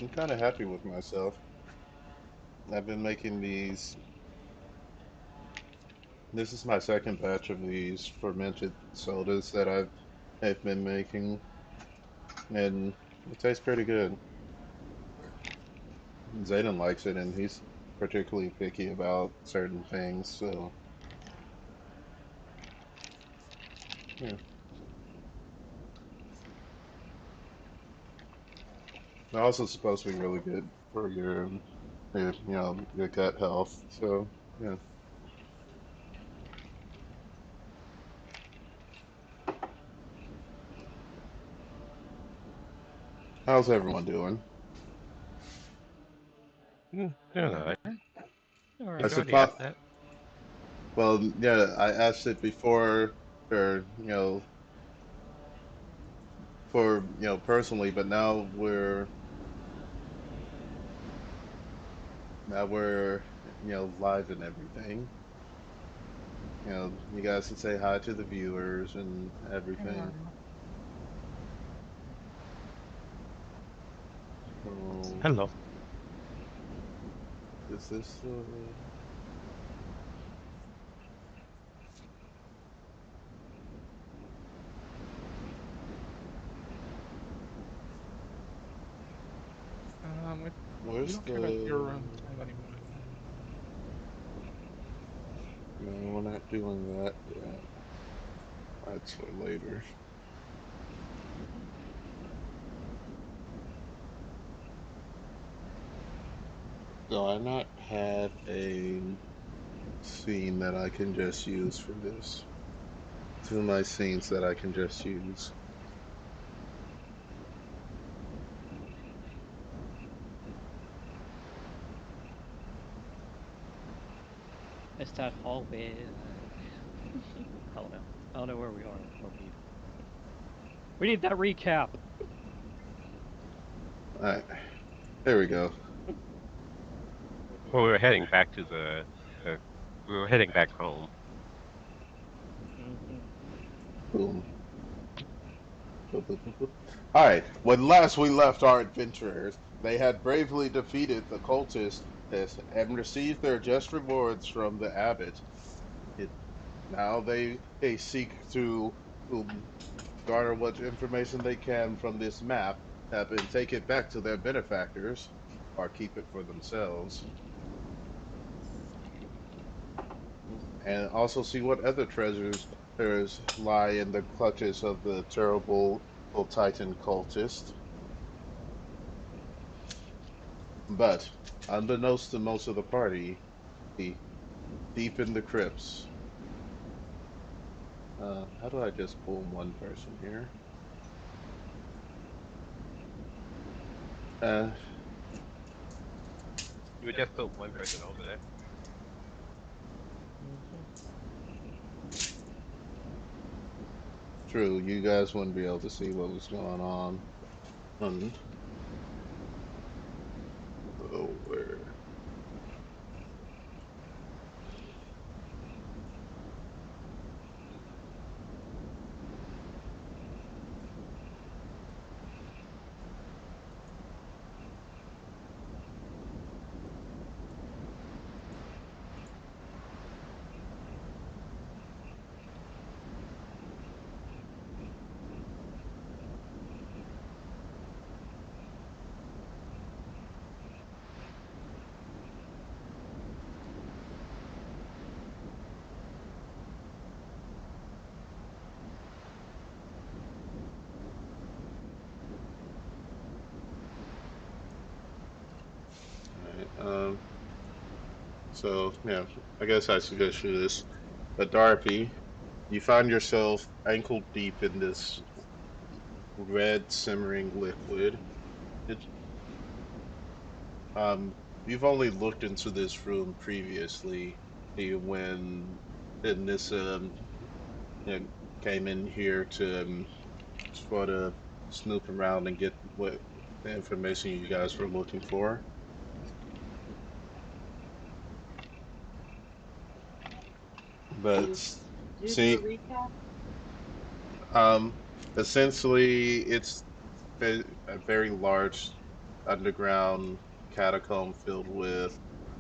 I'm kind of happy with myself. I've been making these. This is my second batch of these fermented sodas that I've been making, and it tastes pretty good. Zayden likes it, and he's particularly picky about certain things. So yeah, they're also supposed to be really good for your gut health. So yeah, how's everyone doing? Doing alright. I We've said, already asked pop. that. Well, yeah, I asked it before for personally, but now we're live and everything. You guys can say hi to the viewers and everything. So, Hello. is this We where's don't care about your the time anymore. no, we're not doing that yet. That's for later. Do I not have a scene that I can just use for this? Two of my scenes that I can just use. It's that hallway. I don't know. I don't know where we are. We need that recap. Alright, there we go. Well, we were heading back to the we were heading back home. Hmm. Boom. Boop, boop, boop, boop. Alright, when last we left our adventurers, they had bravely defeated the cultists and received their just rewards from the abbot. It, now they seek to garner what information they can from this map and take it back to their benefactors, or keep it for themselves, and also see what other treasures lie in the clutches of the terrible Titan cultist. But, unbeknownst to most of the party, deep in the crypts. How do I just pull one person here? Uh, You would just put one person over there. True, you guys wouldn't be able to see what was going on. Um, oh, where? Alright, so yeah, I guess I suggest you this. But Darby, you find yourself ankle deep in this red simmering liquid. It, you've only looked into this room previously when this you know, came in here to sort of snoop around and get what the information you guys were looking for. Can But you do a see, recap? um, essentially, it's a very large. underground catacomb filled with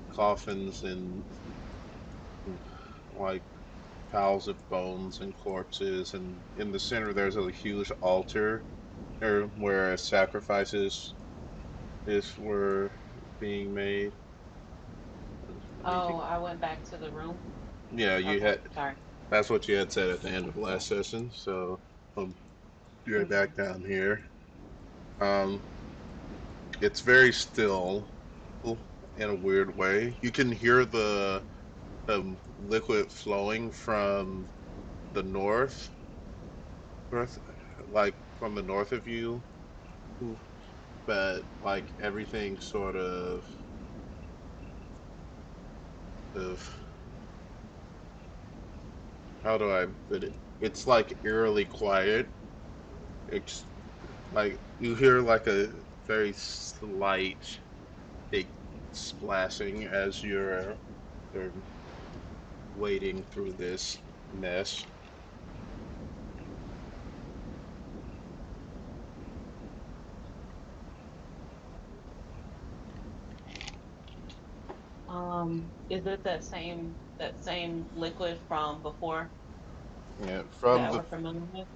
coffins and like piles of bones and corpses, and in the center there's a huge altar where sacrifices is were being made. You Oh, can, I went back to the room. yeah, you Okay, had sorry. that's what you had said at the end of last session. So um, you're Okay. back down here. Um, it's very still in a weird way. You can hear the liquid flowing from the north, like from the north of you, but like everything sort of how do I put it? It's like eerily quiet. It's like you hear like a very slight big splashing as you're wading through this mess. Is it that same liquid from before Yeah, that we're familiar with?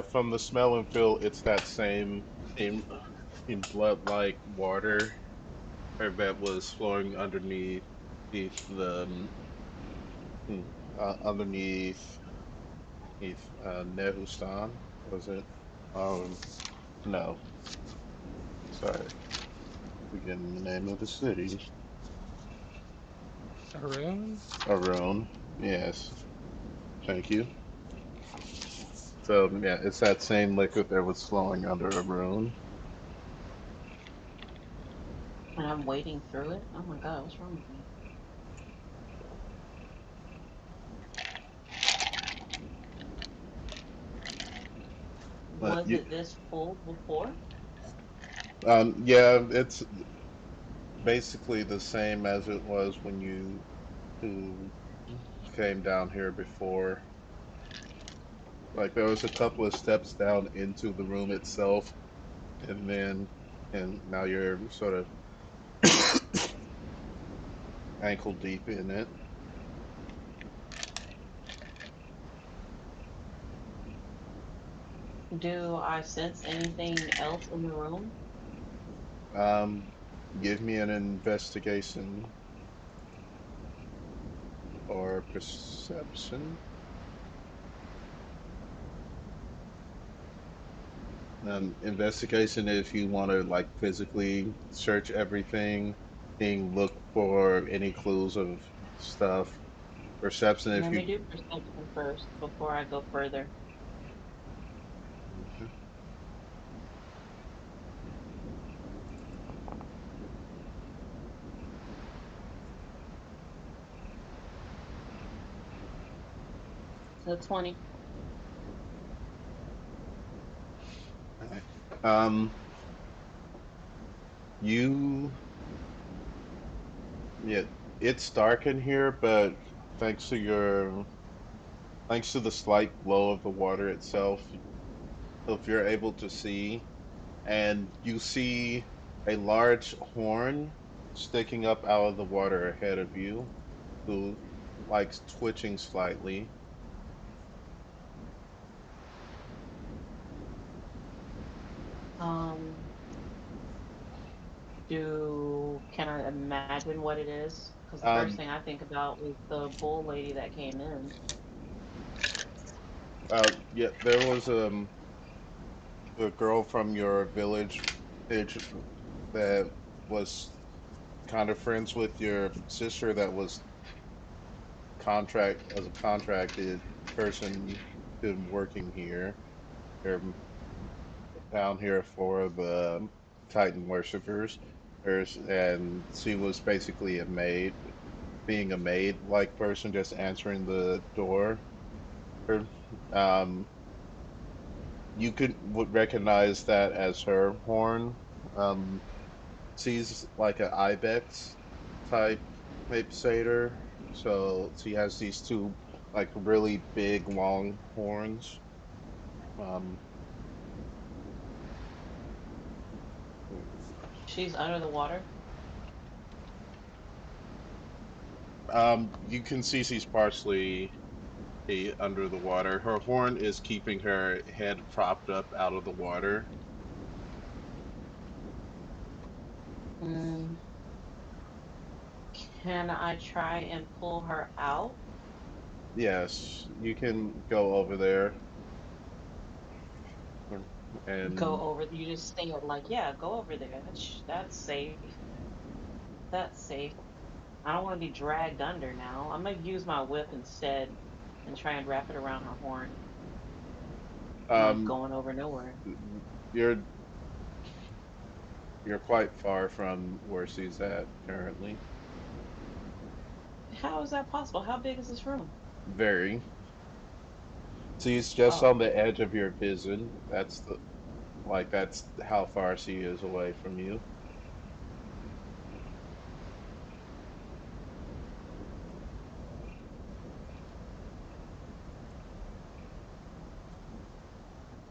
from the smell and feel, it's that same in blood like water that was flowing hmm, underneath Nehustan, was it? Um, no, sorry, forgetting the name of the city. Arun? Arun. Yes, thank you. So yeah, it's that same liquid that was flowing under Arun. And I'm wading through it. Oh my God, what's wrong with me? But Was it this full before? yeah, it's basically the same as it was when you who came down here before. Like there was a couple of steps down into the room itself, and then and now you're sort of ankle deep in it. Do I sense anything else in the room? Um, give me an investigation or perception. Investigation if you want to like physically search everything, being look for any clues of stuff. Perception if Let me you. do perception first before I go further. Okay. So 20. Alright. Um, you yeah, it's dark in here, but thanks to your thanks to the slight glow of the water itself, if you're able to see, and you see a large horn sticking up out of the water ahead of you, who likes twitching slightly. Um, can I imagine what it is? Because the first Um, thing I think about was the bull lady that came in. yeah, there was a girl from your village that was kind of friends with your sister that was a contracted person been working here. They're down here for the Titan worshippers. And she was basically a maid, being a maid like person, just answering the door. Her, um, you would recognize that as her horn. Um, she's like an ibex type satyr, so she has these two like really big long horns. Um, She's under the water. You can see she's partially under the water. Her horn is keeping her head propped up out of the water. Mm, can I try and pull her out? Yes, you can go over there Go and over. You just say it like, yeah, go over there. That's safe. That's safe. I don't want to be dragged under now. I'm gonna use my whip instead and try and wrap it around her horn. um Going over nowhere. you're you're quite far from where she's at currently. How is that possible? How big is this room? Very. She's just Oh, on the edge of your vision. That's how far she is away from you.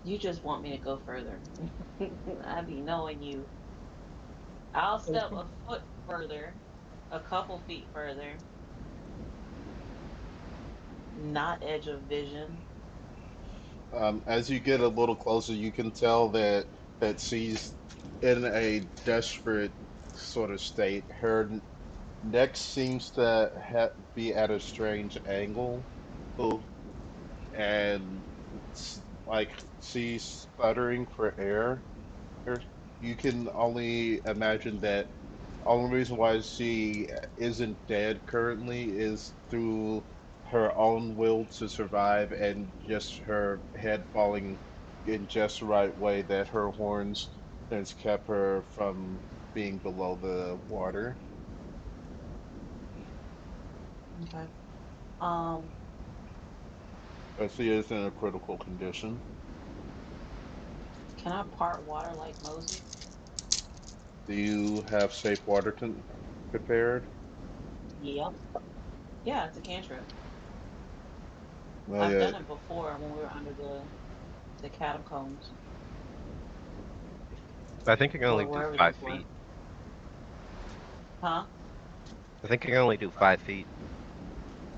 you just want me to go further. I be knowing you. I'll step a foot further, a couple feet further, not edge of vision. As you get a little closer, you can tell that she's in a desperate sort of state. Her neck seems to be at a strange angle, and like she's sputtering for air. You can only imagine that only reason why she isn't dead currently is through her own will to survive and just her head falling in just the right way that her horns has kept her from being below the water. Okay. Um, But she is in a critical condition. can I part water like Moses? Do you have safe water prepared? Yep. Yeah, it's a cantrip. Well, I've yeah. done it before when we were under the catacombs I think I can or only do wherever five those were. feet. Huh? I think I can only do 5 feet.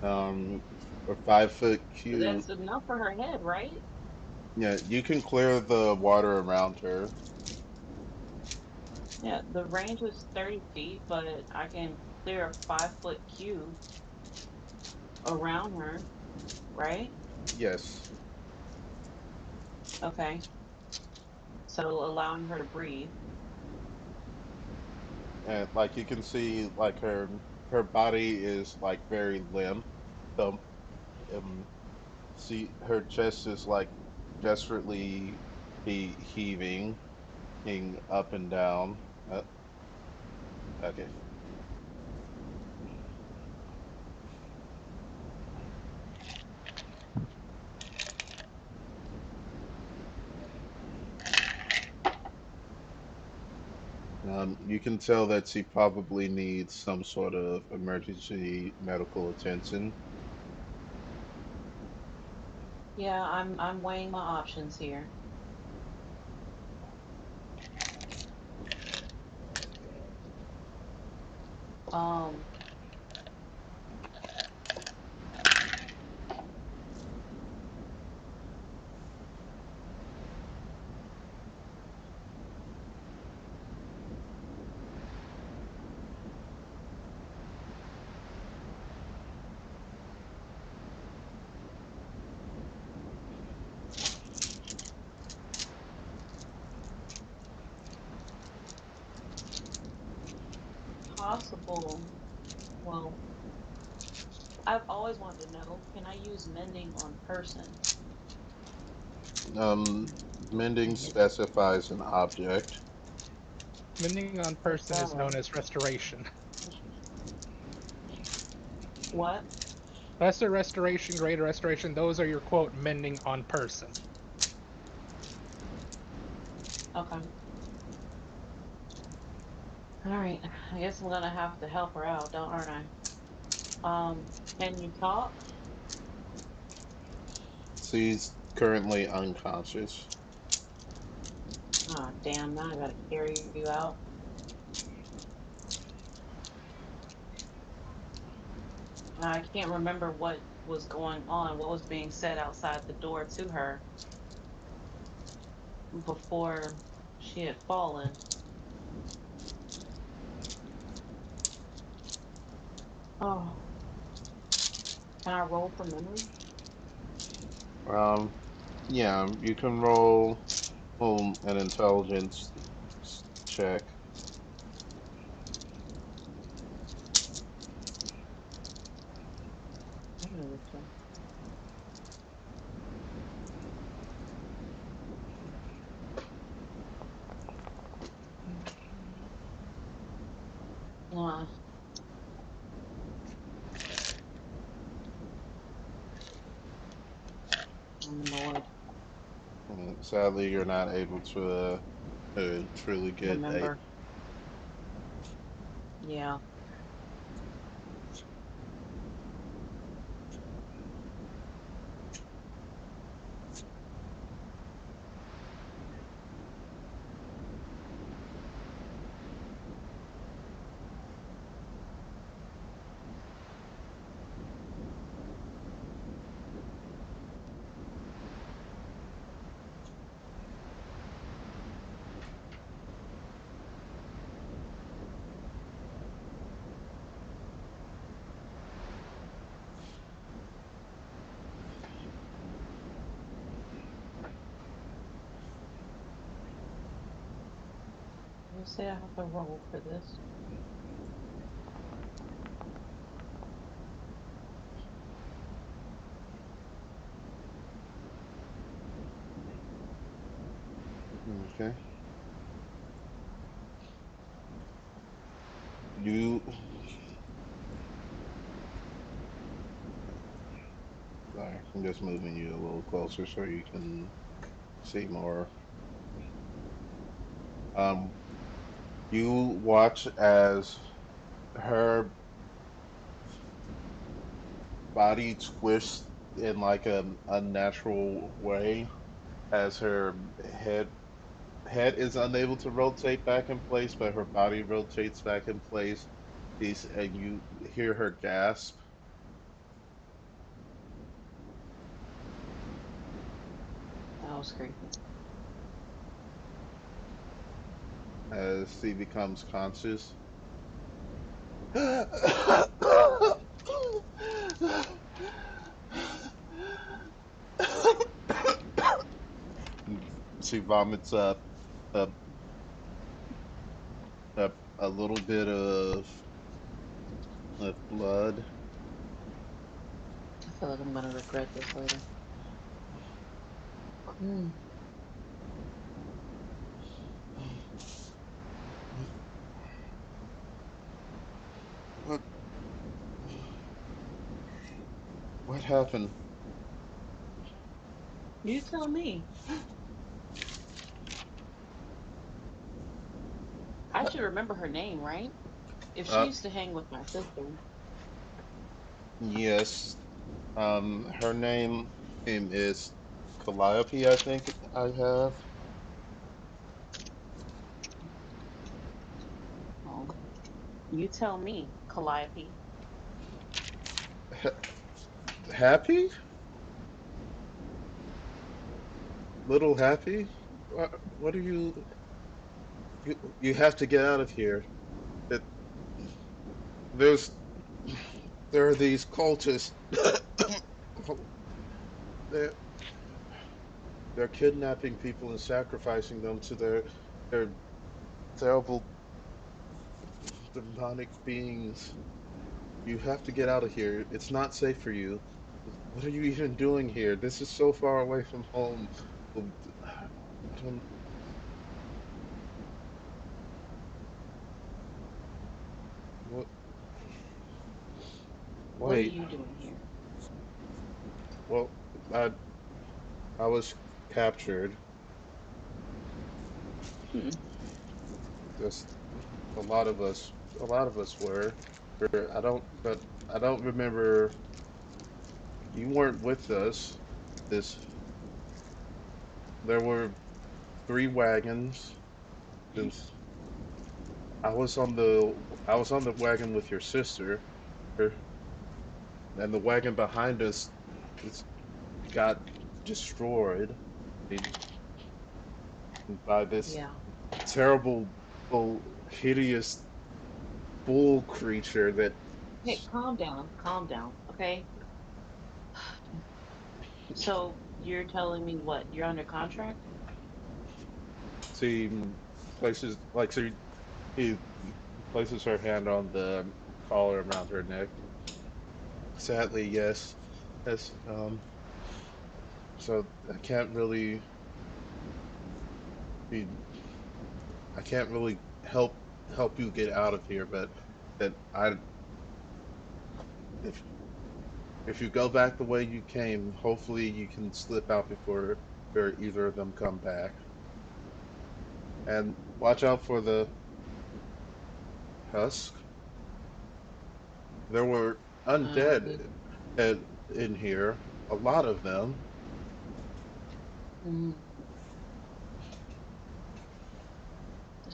Um, a 5 foot cube. That's enough for her head, right? Yeah, you can clear the water around her. Yeah, the range was 30 feet, but I can clear a 5 foot cube around her, right? Yes. Okay. So allowing her to breathe. And like you can see, like her body is like very limp. So see her chest is like desperately be heaving up and down. Okay. You can tell that she probably needs some sort of emergency medical attention. Yeah, I'm weighing my options here. Um, possible. Well, I've always wanted to know, can I use mending on person? Um, Mending M- specifies an object. Mending on It person is known does. as restoration. What? Lesser restoration, greater restoration, those are your quote mending on person. Okay. All right. I guess I'm gonna have to help her out, don't aren't I? Can you talk? She's currently unconscious. Ah, damn, now I gotta carry you out. I can't remember what was going on, what was being said outside the door to her before she had fallen. Oh, can I roll for memory? Um, yeah, you can roll an intelligence check. Okay. Uh, I'm annoyed. Sadly, you're not able to truly get a. Remember. Yeah. You say I have to roll for this. Okay. You. Sorry, I'm just moving you a little closer so you can see more. Um, you watch as her body twists in like an unnatural way as her head head is unable to rotate back in place, but her body rotates back in place. And you hear her gasp That was creepy. as she becomes conscious. She vomits up a, a little bit of blood. I feel like I'm gonna regret this later. Mm. What what happened? You tell me. I should remember her name, right? If she Uh, used to hang with my sister. yes. Her name is Calliope, I think I have. Oh, you tell me, Calliope. Happy? Little Happy? What are you have to get out of here. It, there's there are these cultists. they're they're kidnapping people and sacrificing them to their terrible demonic beings. You have to get out of here. It's not safe for you. What are you even doing here? This is so far away from home. I don't. What? What are Wait. you doing here? Well, I I was captured. Hmm. Just a lot of us. A lot of us were. I don't. But I don't remember. You weren't with us. This. There were three wagons. Since I was on the wagon with your sister. and the wagon behind us it's got destroyed by this Yeah. terrible, hideous bull creature that Hey, calm down, calm down, okay? So you're telling me what? You're under contract? she places like he places her hand on the collar around her neck. Sadly, yes. Yes. So be I can't really help you get out of here, but that I if if you go back the way you came, hopefully you can slip out before either of them come back. And watch out for the husk. There were We, undead in here, a lot of them. mm.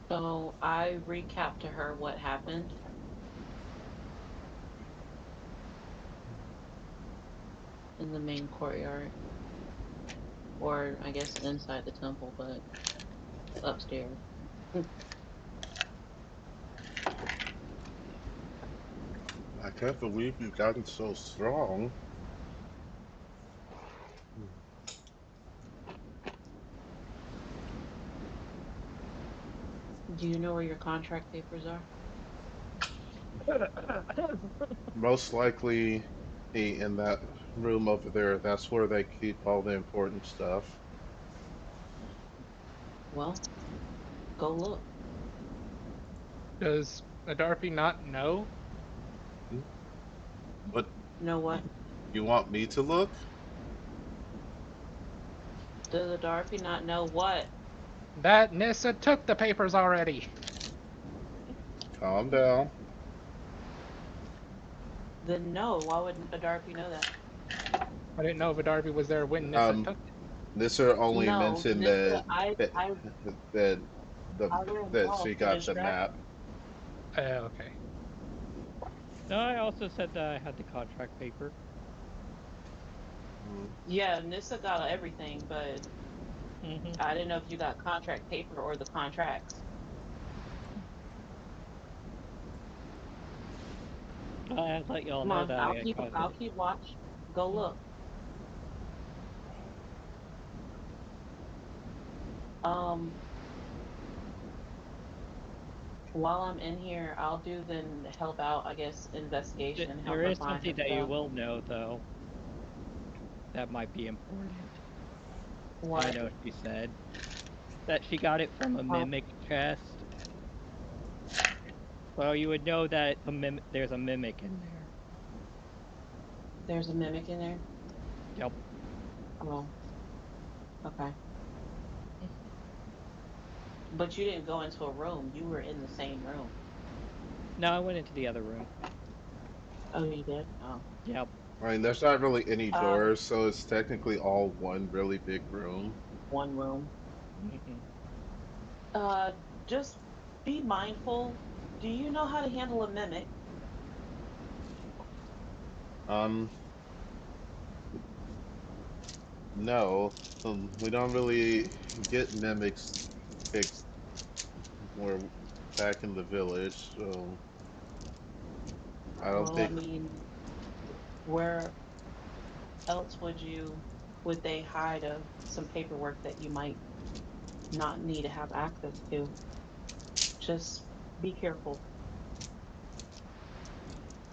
So I recap to her what happened in the main courtyard, or I guess inside the temple, but upstairs. I can't believe you've gotten so strong. Do you know where your contract papers are? Most likely in that room over there, that's where they keep all the important stuff. Well, go look. Does Adarpy not know? Hmm? What, Know you, what? you want me to look? Does the Darpy not know what? That Nissa took the papers already. Calm down. Then no. Why would a Darpy know that? I didn't know if Adarpy was there when Nissa Um, took it. Nissa only No, mentioned Nissa, that that the I ran that off she to got the distract. map. Okay. No, I also said that I had the contract paper. Mm. Yeah, Nissa got everything, but Mm-hmm. I didn't know if you got contract paper or the contracts. I'd let y'all Come know on, that I got I'll contract. keep watch. Go look. Um, while I'm in here, I'll do then help out, I guess, investigation, help There her is find her something that you stuff. will know, though, that might be important. I What? know she said that she got it from a Oh, mimic chest. So you would know that there's a mimic in there. there's a mimic in there. Yep. Oh, okay. But you didn't go into a room. You were in the same room. No, I went into the other room. Oh, you did? Oh. Yep. I mean, there's not really any Uh, doors, so it's technically all one really big room. one room. Mm-hmm. Uh, just be mindful. Do you know how to handle a mimic? Um, no, we don't really get mimics ex- we're back in the village, so I don't Well, I think. mean, where else would they hide some paperwork that you might not need to have access to? Just be careful.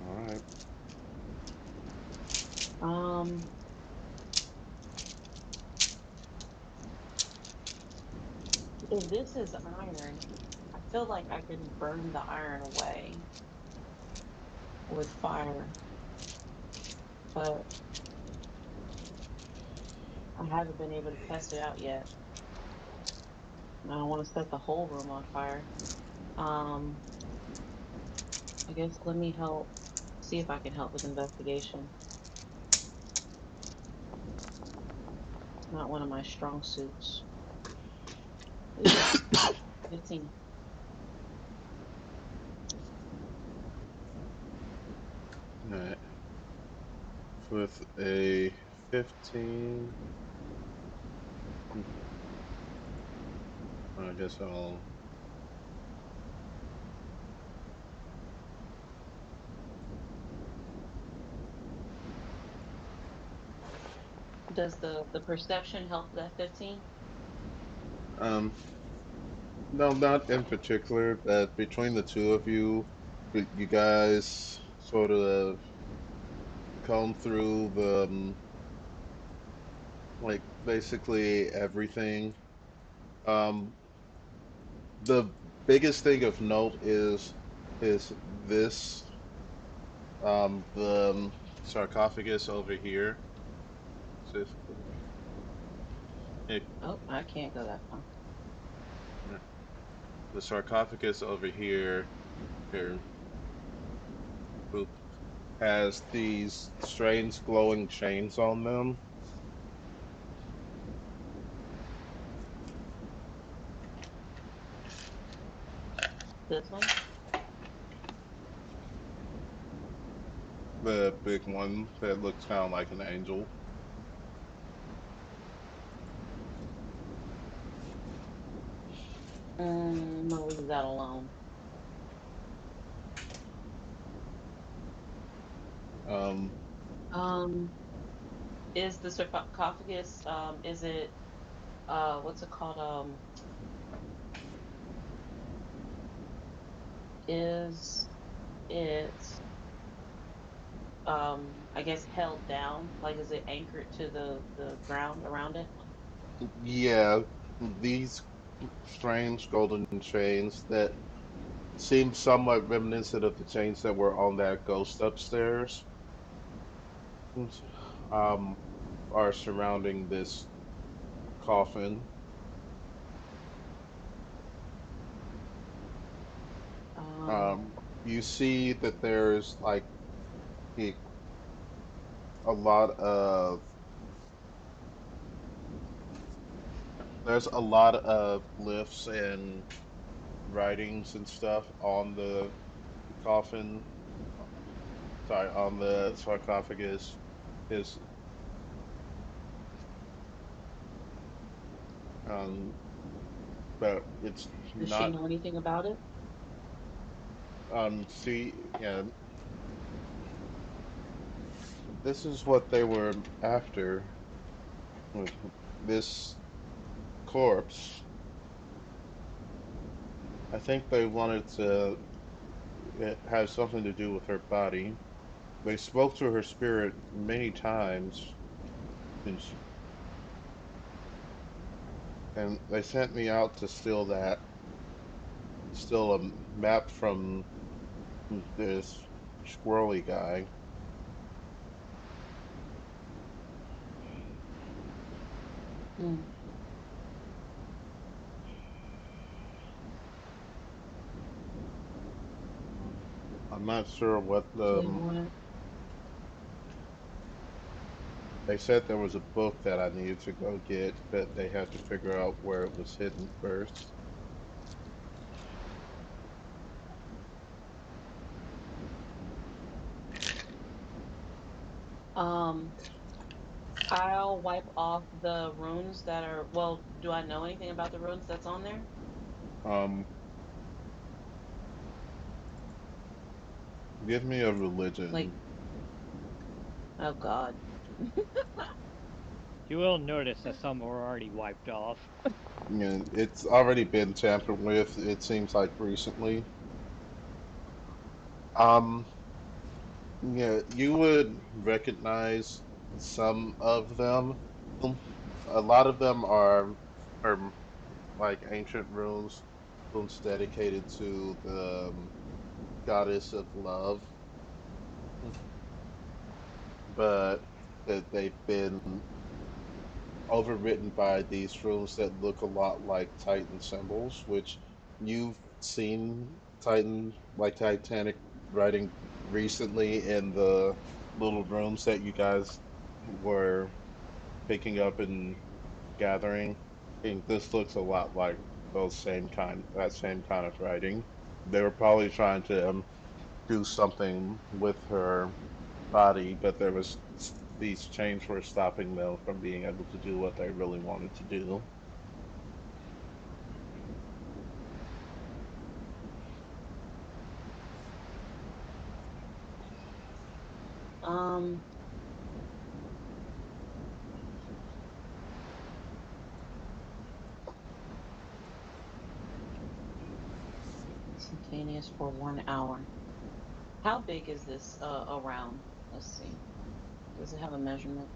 All right. Um, if this is iron, I feel like I can burn the iron away with fire, but I haven't been able to test it out yet. I don't want to set the whole room on fire. Um, I guess let me help see if I can help with investigation. It's not one of my strong suits. Ooh, 15. All right. with a 15. I guess I'll. Does the perception help that 15? Um, no, not in particular. But between the two of you, you guys sort of comb through the like basically everything. Um, the biggest thing of note is this the sarcophagus over here specifically. It, Oh, I can't go that far. the sarcophagus over here boop, has these strange glowing chains on them. This one? The big one that looks kind of like an angel. I'm gonna leave that alone. Um, Um, is the sarcophagus, is it, what's it called? Is it, I guess held down? Like, is it anchored to the ground around it? yeah, these strange golden chains that seem somewhat reminiscent of the chains that were on that ghost upstairs, um, are surrounding this coffin. Um, Um, you see that there's like a, a lot of there's a lot of glyphs and writings and stuff on the coffin. Sorry, on the sarcophagus. Is um, but it's does she not. know anything about it? See, yeah, this is what they were after with this corpse. I think they wanted to have something to do with her body. They spoke to her spirit many times, and and they sent me out to steal a map from this squirrely guy. Hmm. I'm not sure what They want, they said there was a book that I needed to go get, but they had to figure out where it was hidden first. um, I'll wipe off the runes that are, well, do I know anything about the runes that's on there? Um, give me a Like, religion. oh God. You will notice that some were already wiped off. Yeah, it's already been tampered with, it seems like recently. Um, yeah, you would recognize some of them. A lot of them are like ancient runes dedicated to the goddess of love, but that they've been overwritten by these runes that look a lot like Titan symbols, which you've seen Titan, like Titanic writing recently in the little rooms that you guys were picking up and gathering. And this looks a lot like that same kind of writing. They were probably trying to do something with her body, but there was these chains were stopping them from being able to do what they really wanted to do. Um, Instantaneous for 1 hour. How big is this around? Let's see. Does it have a measurement?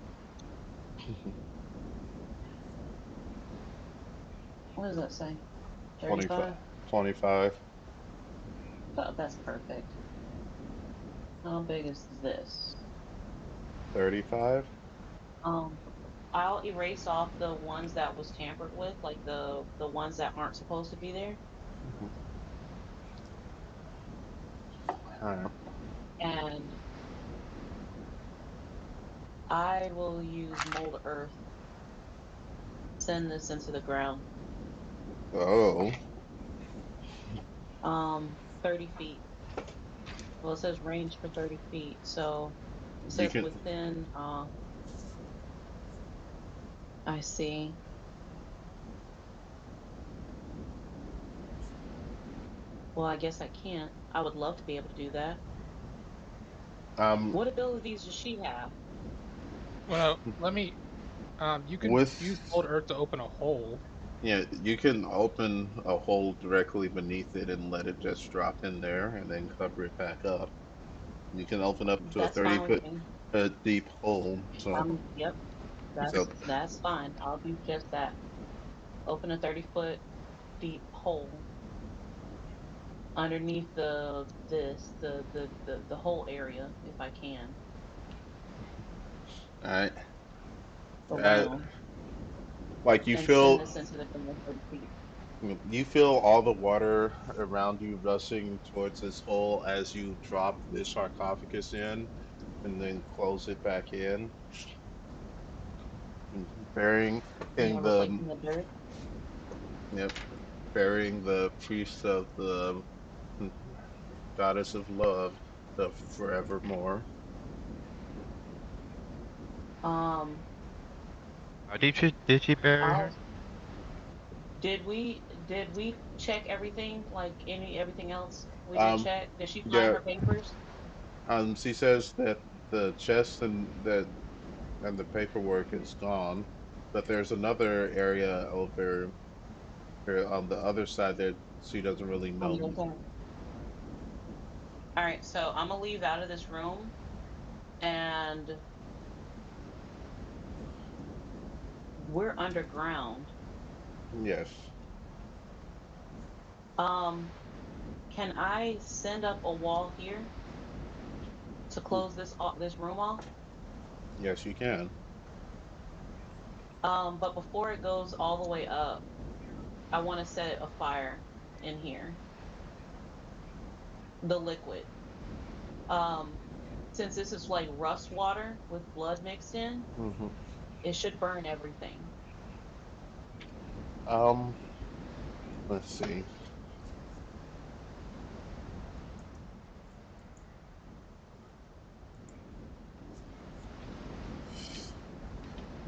What does that say? 25, 35? 25. Oh, that's perfect. How big is this? 35. Um, I'll erase off the ones that was tampered with, like the ones that aren't supposed to be there, Mhm. Alright. and I will use mold earth. Send this into the ground. Oh, 30 feet. Well, it says range for 30 feet, so it you says can. within. I see. Well, I guess I can't. I would love to be able to do that. Um, What abilities does she have? Well, let me. You can with use old earth to open a hole. yeah, you can open a hole directly beneath it and let it just drop in there, and then cover it back up. You can open up to a That's 30 fine with foot me. deep hole. Yep, So that's fine. I'll do just that. Open a 30-foot deep hole underneath the whole area if I can alright. Uh, around like and send this into the ground 30 feet. you feel all the water around you rushing towards this hole as you drop this sarcophagus in and then close it back in, and burying Yeah, in the replacing the dirt. yep, burying the priest of the goddess of love, the forevermore. Um, How deep did she bury I'll her? did we check everything like everything else we did Um, check? Did she find yeah. her papers? She says that the chest and the paperwork is gone, but there's another area over here on the other side that she doesn't really On know. the other side. All right, so I'm gonna leave out of this room and we're underground. Yes. Um, can I send up a wall here to close this room off? Yes, you can. But before it goes all the way up, I want to set a fire in here. The liquid. Um, since this is like rust water with blood mixed in, hmm it should burn everything. Um, let's see.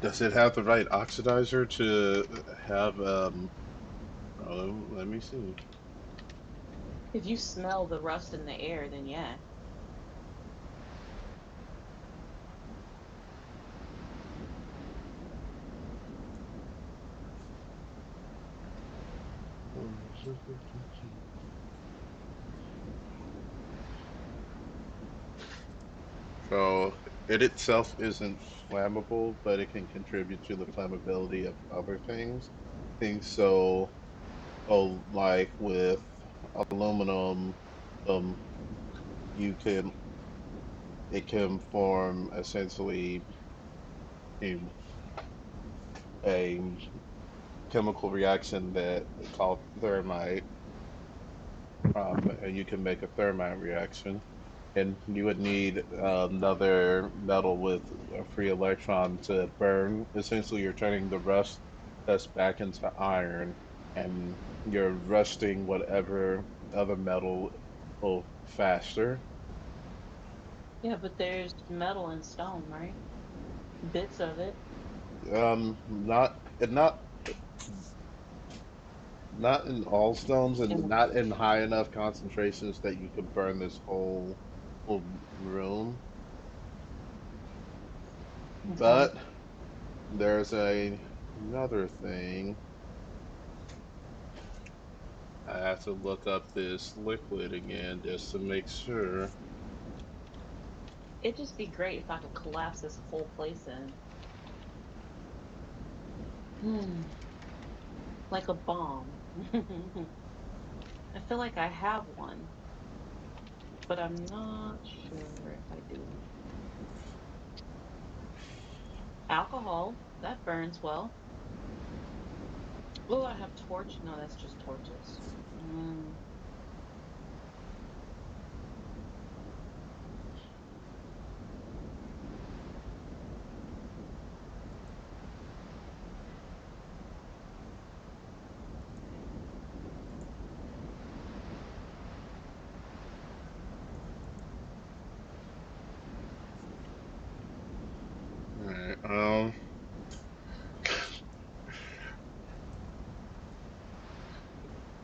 Does it have the right oxidizer to have oh, let me see. If you smell the rust in the air, then yeah. So it itself isn't flammable, but it can contribute to the flammability of other things. Things so, oh, like with aluminum, um, you can it can form essentially a, a chemical reaction that called thermite, and you can make a thermite reaction, and you would need another metal with a free electron to burn. Essentially, you're turning the rust dust back into iron, and you're rusting whatever other metal faster. Yeah, but there's metal and stone, right? Bits of it. Not in all stones, and And not in high enough concentrations that you could burn this whole room. okay. But there's another thing. I have to look up this liquid again just to make sure. It'd just be great if I could collapse this whole place in. Hmm. Like a bomb. I feel like I have one, but I'm not sure if I do. Alcohol, that burns well. Oh, I have torch. No, that's just torches. Mm. All right.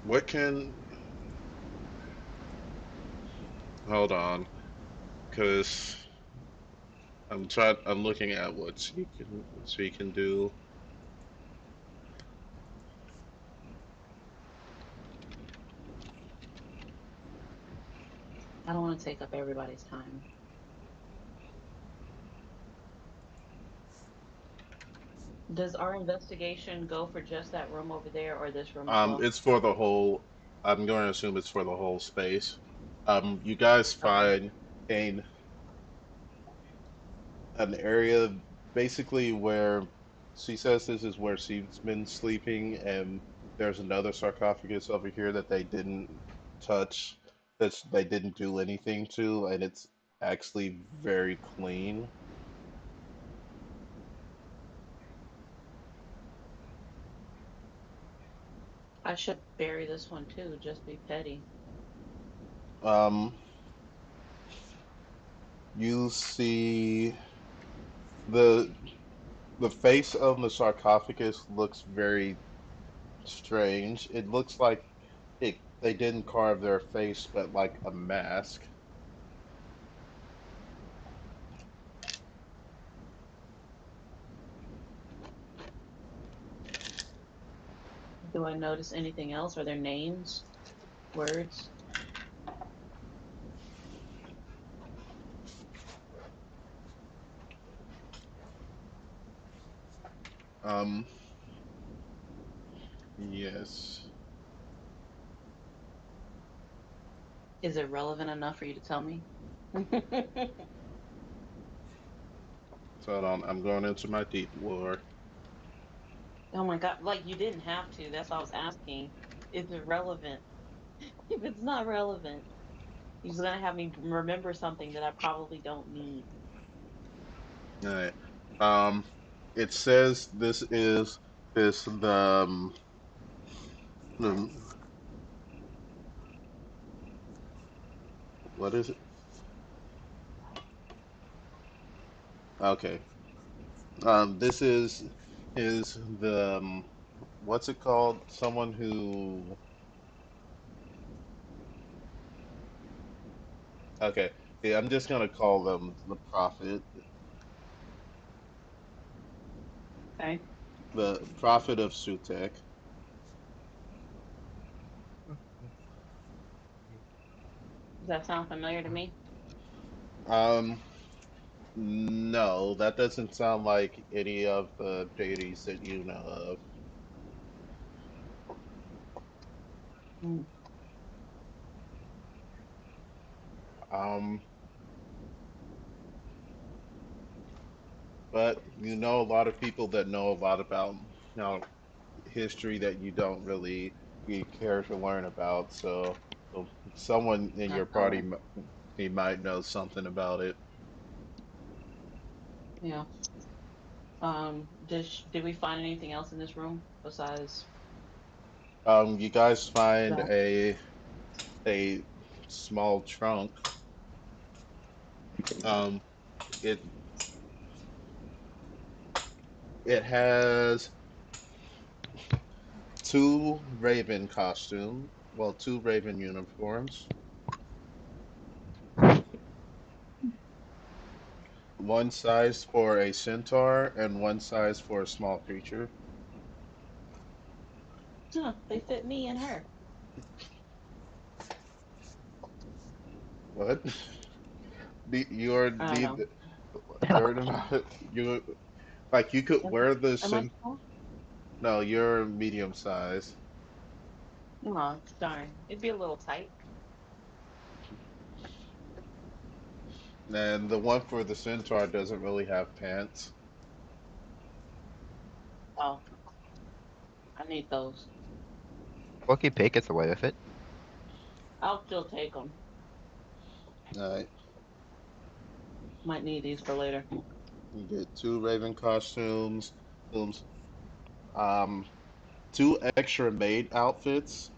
What can? Hold on, because I'm trying. I'm looking at what she can do. I don't want to take up everybody's time. Does our investigation go for just that room over there or this room as well? It's for the whole. I'm going to assume it's for the whole space. You guys Okay. find a an area basically where she says this is where she's been sleeping, and there's another sarcophagus over here that they didn't touch, that they didn't do anything to, and it's actually very clean. I should bury this one too, just be petty. Um, you see the the face of the sarcophagus looks very strange. It looks like they didn't carve their face, but like a mask. Do I notice anything else? Are there names, words? Um, yes. Is it relevant enough for you to tell me? So hold on, I'm going into my deep lore. Oh my God, like you didn't have to. That's why I was asking. Is it relevant? If it's not relevant, you're just gonna have me remember something that I probably don't need. All right. Um, it says this the what is it? Okay. This is the what's it called? Someone who. Okay. Yeah, I'm just gonna call them the prophet, Okay. the prophet of Sutek. Does that sound familiar to me? Um, no, that doesn't sound like any of the deities that you know of. Mm. Um, but you know a lot of people that know a lot about history that you don't really you care to learn about. So someone in your party Oh, he might know something about it. yeah. Did we find anything else in this room besides You guys find that? a small trunk. Um, it it has two Raven costume, well, two Raven uniforms, one size for a centaur and one size for a small creature. Huh, they fit me and her. What? You're I don't know. neither. You're not. You like you could Am, wear the am I cent. small? No, you're medium size. Oh, darn. It'd be a little tight. And the one for the centaur doesn't really have pants. Oh, I need those. Lucky Pay gets away with it. I'll still take them. Alright, Might need these for later. you get two Raven costumes, um, two extra maid outfits.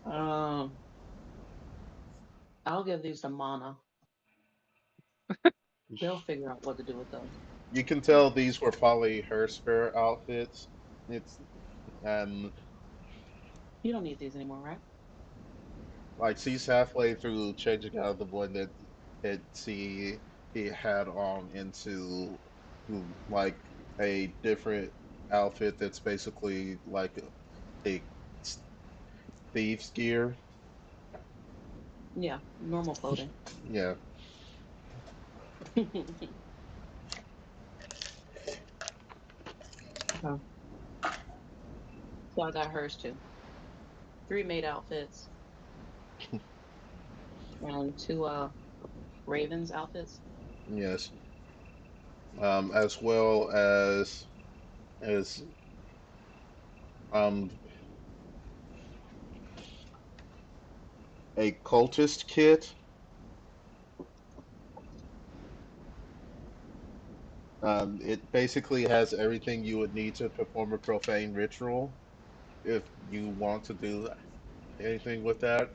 Um, I'll give these to Mana. They'll figure out what to do with those. You can tell these were probably her spare outfits. It's and You don't need these anymore, right? like she's halfway through changing out of the one that he had on into like a different outfit that's basically like a thieves gear. Yeah, normal clothing. Yeah, Okay. So I got hers too. Three maid outfits and two Ravens outfits. yes. As well as um a cultist kit. It basically has everything you would need to perform a profane ritual if you want to do anything with that.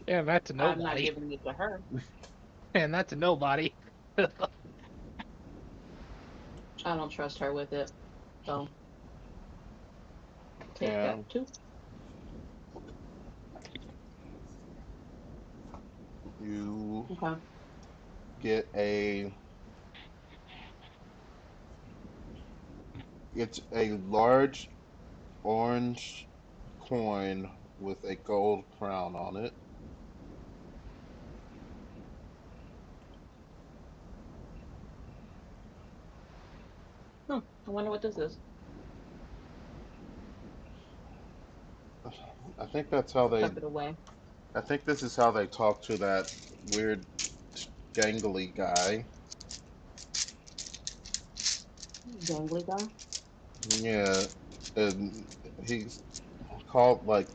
And that's a I'm not nobody. giving it to her. And that's a nobody. I don't trust her with it. So take that Yeah, too. you Okay. get a it's a large orange coin with a gold crown on it. I wonder what this is. I think that's how they Tuck it away. I think this is how they talk to that weird gangly guy. Gangly guy. Yeah, and he's called like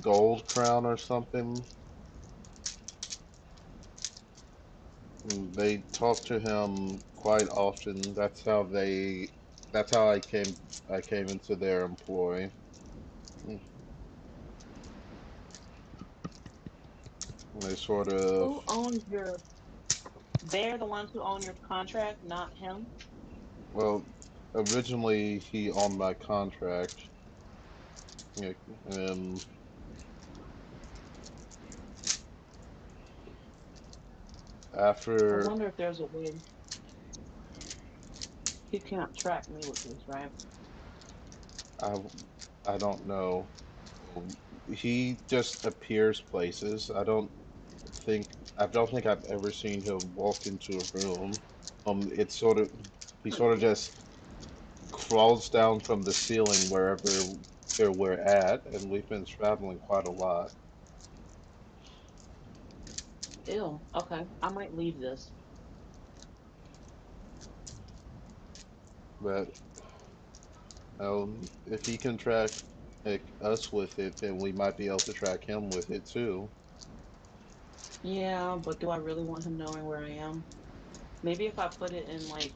Gold Crown or something. And they talk to him quite often. That's how I came into their employ. And they sort of Who owns your? They're the ones who own your contract, not him. well, originally he owned my contract. Yeah, and I after wonder if there's a way he can't track me with this, right? I I don't know. He just appears places. I don't think I've ever seen him walk into a room. It's sort of he Hmm. sort of just crawls down from the ceiling where we're at, and we've been traveling quite a lot. Ew. Okay. I might leave this. But if he can track us with it, then we might be able to track him with it too. Yeah, but do I really want him knowing where I am? Maybe if I put it in like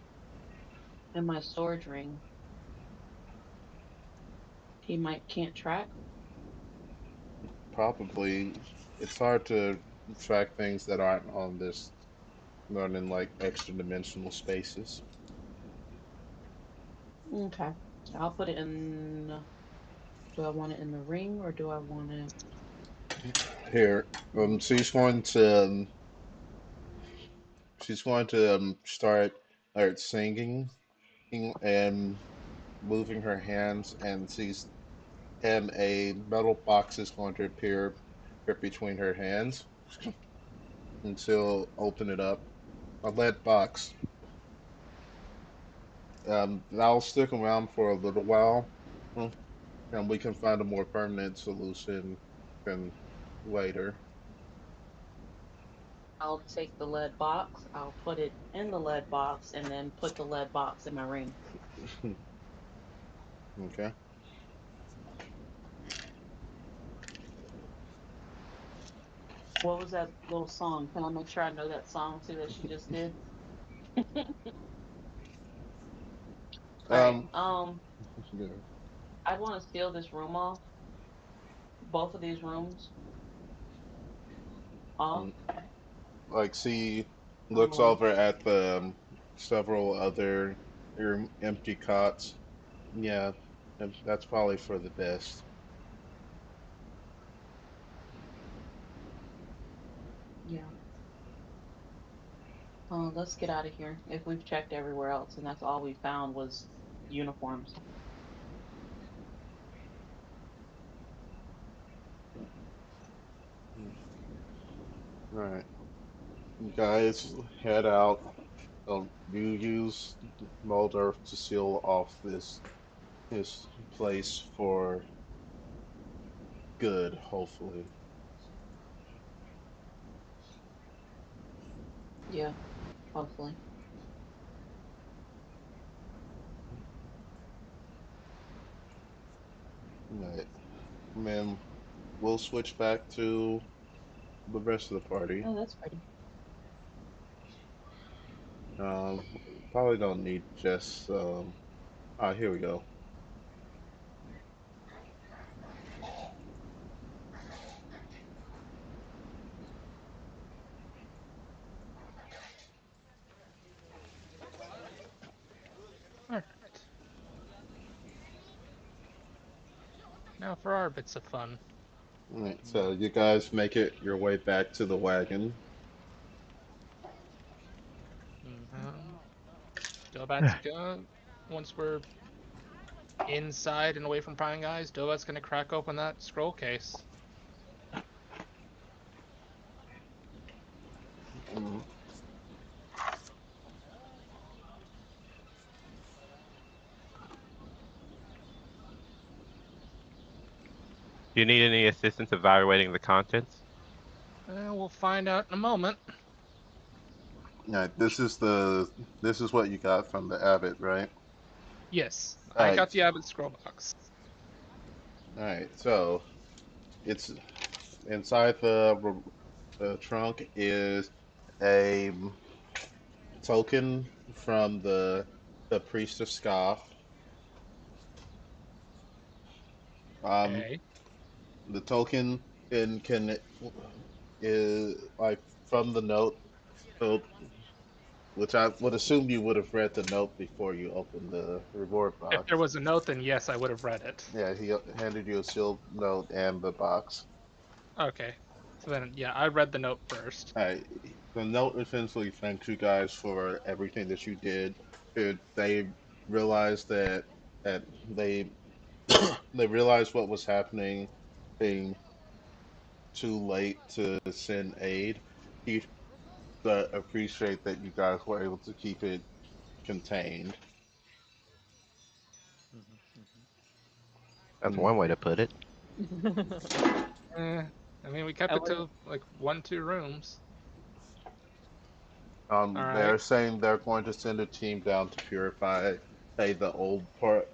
in my storage ring, he might can't track. Probably, it's hard to. track things that aren't on this, not in like extra dimensional spaces. Okay. I'll put it in. Do I want it in the ring or do I want it? Here, she's going to start singing and moving her hands, and a metal box is going to appear between her hands, and she'll open it up. A lead box. That'll stick around for a little while, and we can find a more permanent solution then later. I'll take the lead box. I'll put it in the lead box and then put the lead box in my ring. Okay. What was that little song? Can I make sure I know that song too that she just did? All right. Um. Yeah. I want to seal this room off. Both of these rooms off. Mm, like, she looks Um. over at the several other empty cots. Yeah, that's probably for the best. Yeah. Let's get out of here. If we've checked everywhere else and that's all we found was uniforms. All right, you guys head out. You use mold earth to seal off this place for good, hopefully. Yeah. Hopefully. Right. Man, we'll switch back to the rest of the party. Oh, that's pretty. Um, Probably don't need just here we go. All right. Now for our bits of fun. All right, so you guys make it your way back to the wagon. Mm-hmm. Um, Dobat's gonna once we're inside and away from prying eyes, Dobat's gonna crack open that scroll case. Mm, Do you need any assistance evaluating the contents? We'll find out in a moment. all right, this is what you got from the abbot, right? Yes, All I right, got the Abbott scroll box. all right. So it's inside the trunk is a token from the priest of Scoff. Um, Okay. the token can is like from the note, so, which I would assume you would have read the note before you opened the reward If there box. was a note, then yes, I would have read it. Yeah, he handed you a sealed note and the box. Okay. So then, yeah, I read the note first. The note essentially thanks you guys for everything that you did. They realized that they they realized what was happening, being too late to send aid. He appreciate that you guys were able to keep it contained. Mm-hmm. That's Mm. one way to put it. Eh, I mean, we kept I it would have. to like 1, 2 rooms. All They're right. saying they're going to send a team down to purify, the old part,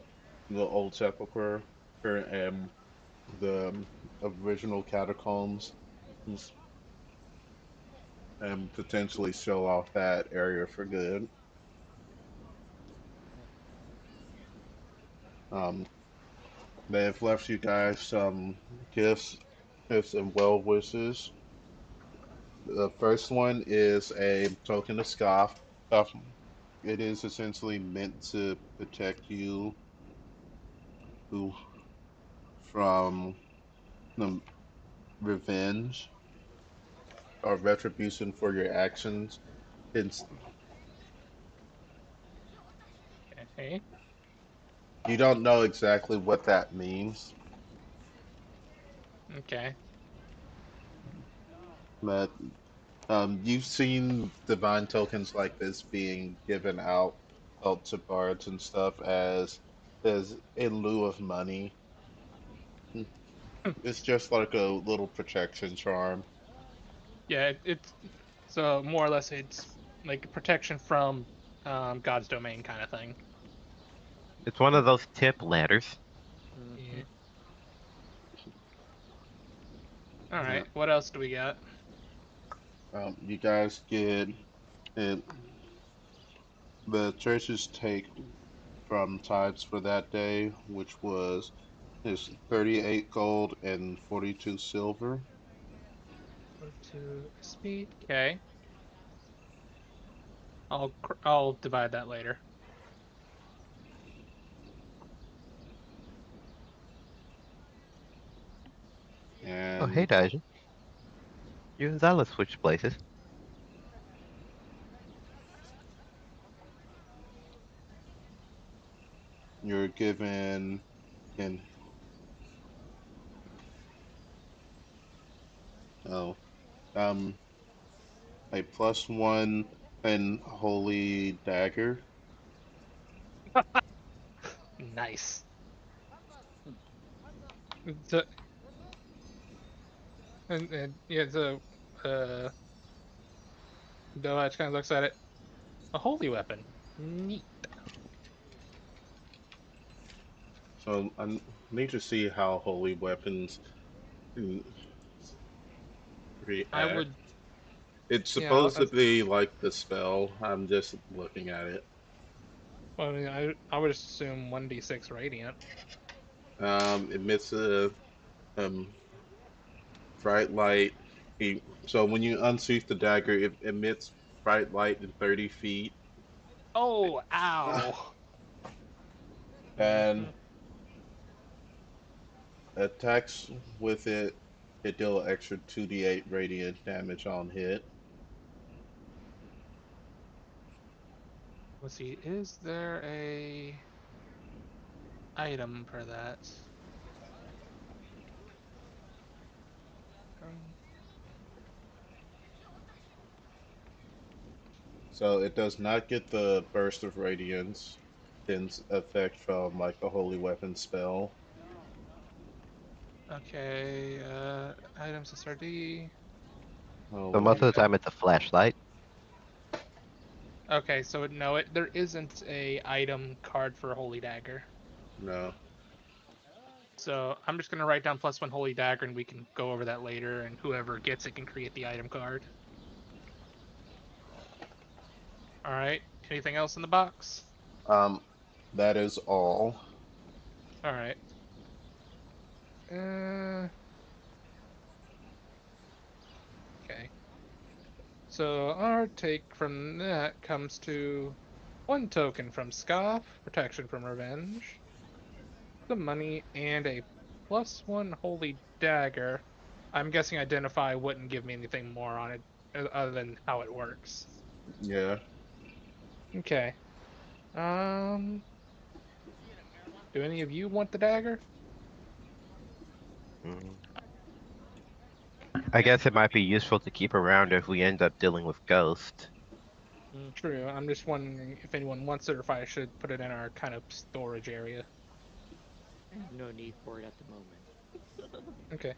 the old sepulcher, and the original catacombs, and potentially sell off that area for good. Um, they have left you guys some gifts, and well wishes. The first one is a token of scoff. It is essentially meant to protect you who from the revenge or retribution for your actions. It's Okay. you don't know exactly what that means, Okay. but you've seen divine tokens like this being given out to bards and stuff as in lieu of money. It's just like a little protection charm. Yeah, it's so more or less it's like protection from God's domain kind of thing. It's one of those tip ladders. Yeah. Mm-hmm. All Yeah. right. What else do we got? You guys get it. The church's take from tithes for that day, which was is 38 gold and 42 silver. Go to speed. Okay. I'll divide that later. Oh, hey, And Daijin. You and Zala switched places. you're given an oh um a +1 and holy dagger. Nice. So, and yeah, so Doach kind of looks at it. A holy weapon. Neat. So I need to see how holy weapons mm, I react. would, It's yeah. supposed to be like the spell. I'm just looking at it. Well, I mean, I would assume 1d6 radiant. Emits a um bright light. So when you unsheath the dagger, it emits bright light in 30 feet. Oh, ow. And Mm-hmm. attacks with it, it deal extra 2d8 radiant damage on hit. Let's see. Is there a item for that? Um, So it does not get the burst of radiance effect from like the holy weapon spell. okay. Items SRD. Oh, So what do most of you the have? time it's a flashlight. Okay, so no, there isn't a item card for Holy Dagger. No. So I'm just gonna write down +1 Holy Dagger, and we can go over that later. And whoever gets it can create the item card. All right. Anything else in the box? Um, that is all. All right. Uh, okay. So our take from that comes to one token from Scoff, protection from revenge, the money, and a +1 Holy Dagger. I'm guessing identify wouldn't give me anything more on it other than how it works. Yeah. Okay. Um, do any of you want the dagger? Mm. I guess it might be useful to keep around if we end up dealing with ghosts. Mm-hmm. True. I'm just wondering if anyone wants it or if I should put it in our kind of storage area. I have no need for it at the moment. Okay.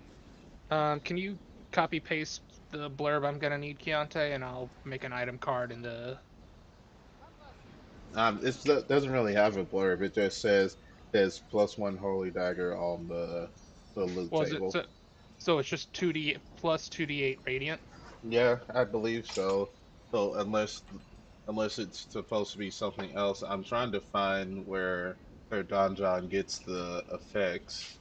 Can you copy paste the blurb I'm gonna need, Keontae, and I'll make an item card in the. It doesn't really have a blurb. It just says there's +1 holy dagger on the loot Was it table. so it's just 2d plus 2d8 radiant? Yeah, I believe so. So unless it's supposed to be something else, I'm trying to find where her donjon gets the effects.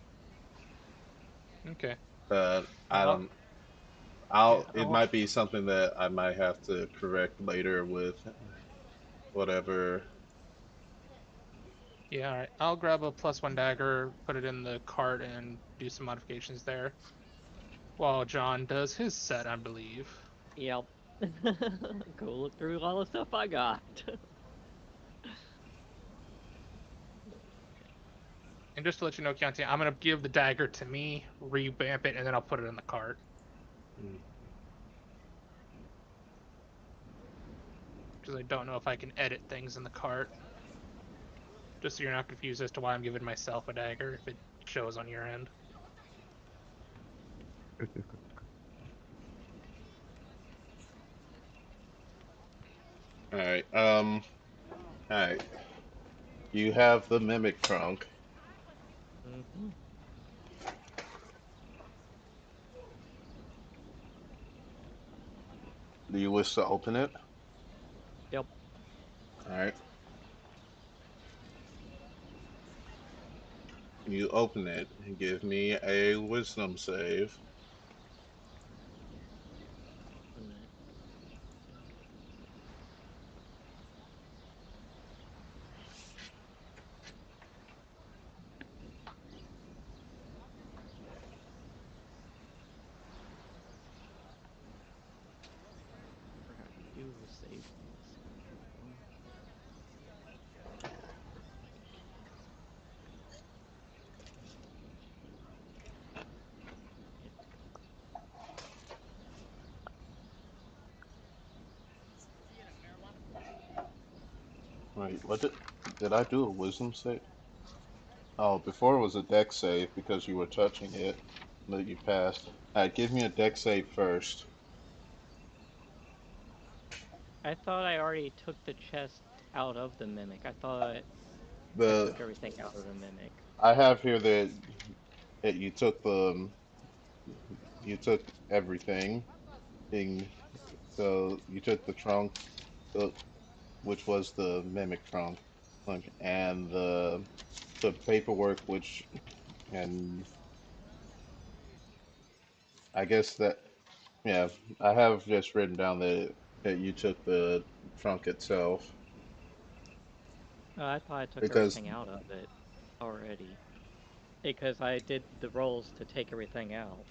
Okay. But Uh, Yeah, It might be something that I might have to correct later with whatever. yeah, all right. I'll grab a +1 dagger, put it in the cart, and do some modifications there. While John does his set, I believe. Yep. Go look through all the stuff I got. And just to let you know, Chianti, I'm gonna give the dagger to me, revamp it, and then I'll put it in the cart. Mm. Because I don't know if I can edit things in the cart. Just so you're not confused as to why I'm giving myself a dagger if it shows on your end. All right. All right. You have the mimic trunk. Mm-hmm. Do you wish to open it? Yep. All right. You open it and give me a wisdom save. Alright. Forgot to do the save on this one. There we go. Wait, what did I do a wisdom save? Oh, before it was a deck save because you were touching it that you passed. All right, give me a deck save first. I thought I already took the chest out of the mimic. I thought I The took everything out of the mimic. I have here that you took everything. In, so you took the trunk, uh, which was the mimic trunk, like, and the paperwork, which and I guess that yeah, I have just written down that you took the trunk itself I thought I took because everything out of it already. Because I did the rolls to take everything out.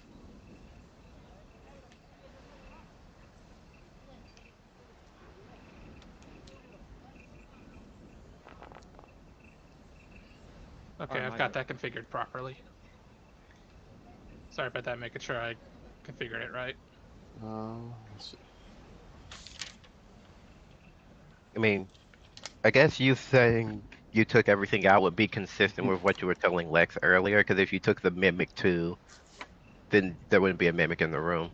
Or Okay, am I've I got the that configured properly. Sorry about that, making sure I configured it right. let's see. I mean, I guess you saying you took everything out would be consistent with what you were telling Lex earlier, because if you took the mimic too, then there wouldn't be a mimic in the room.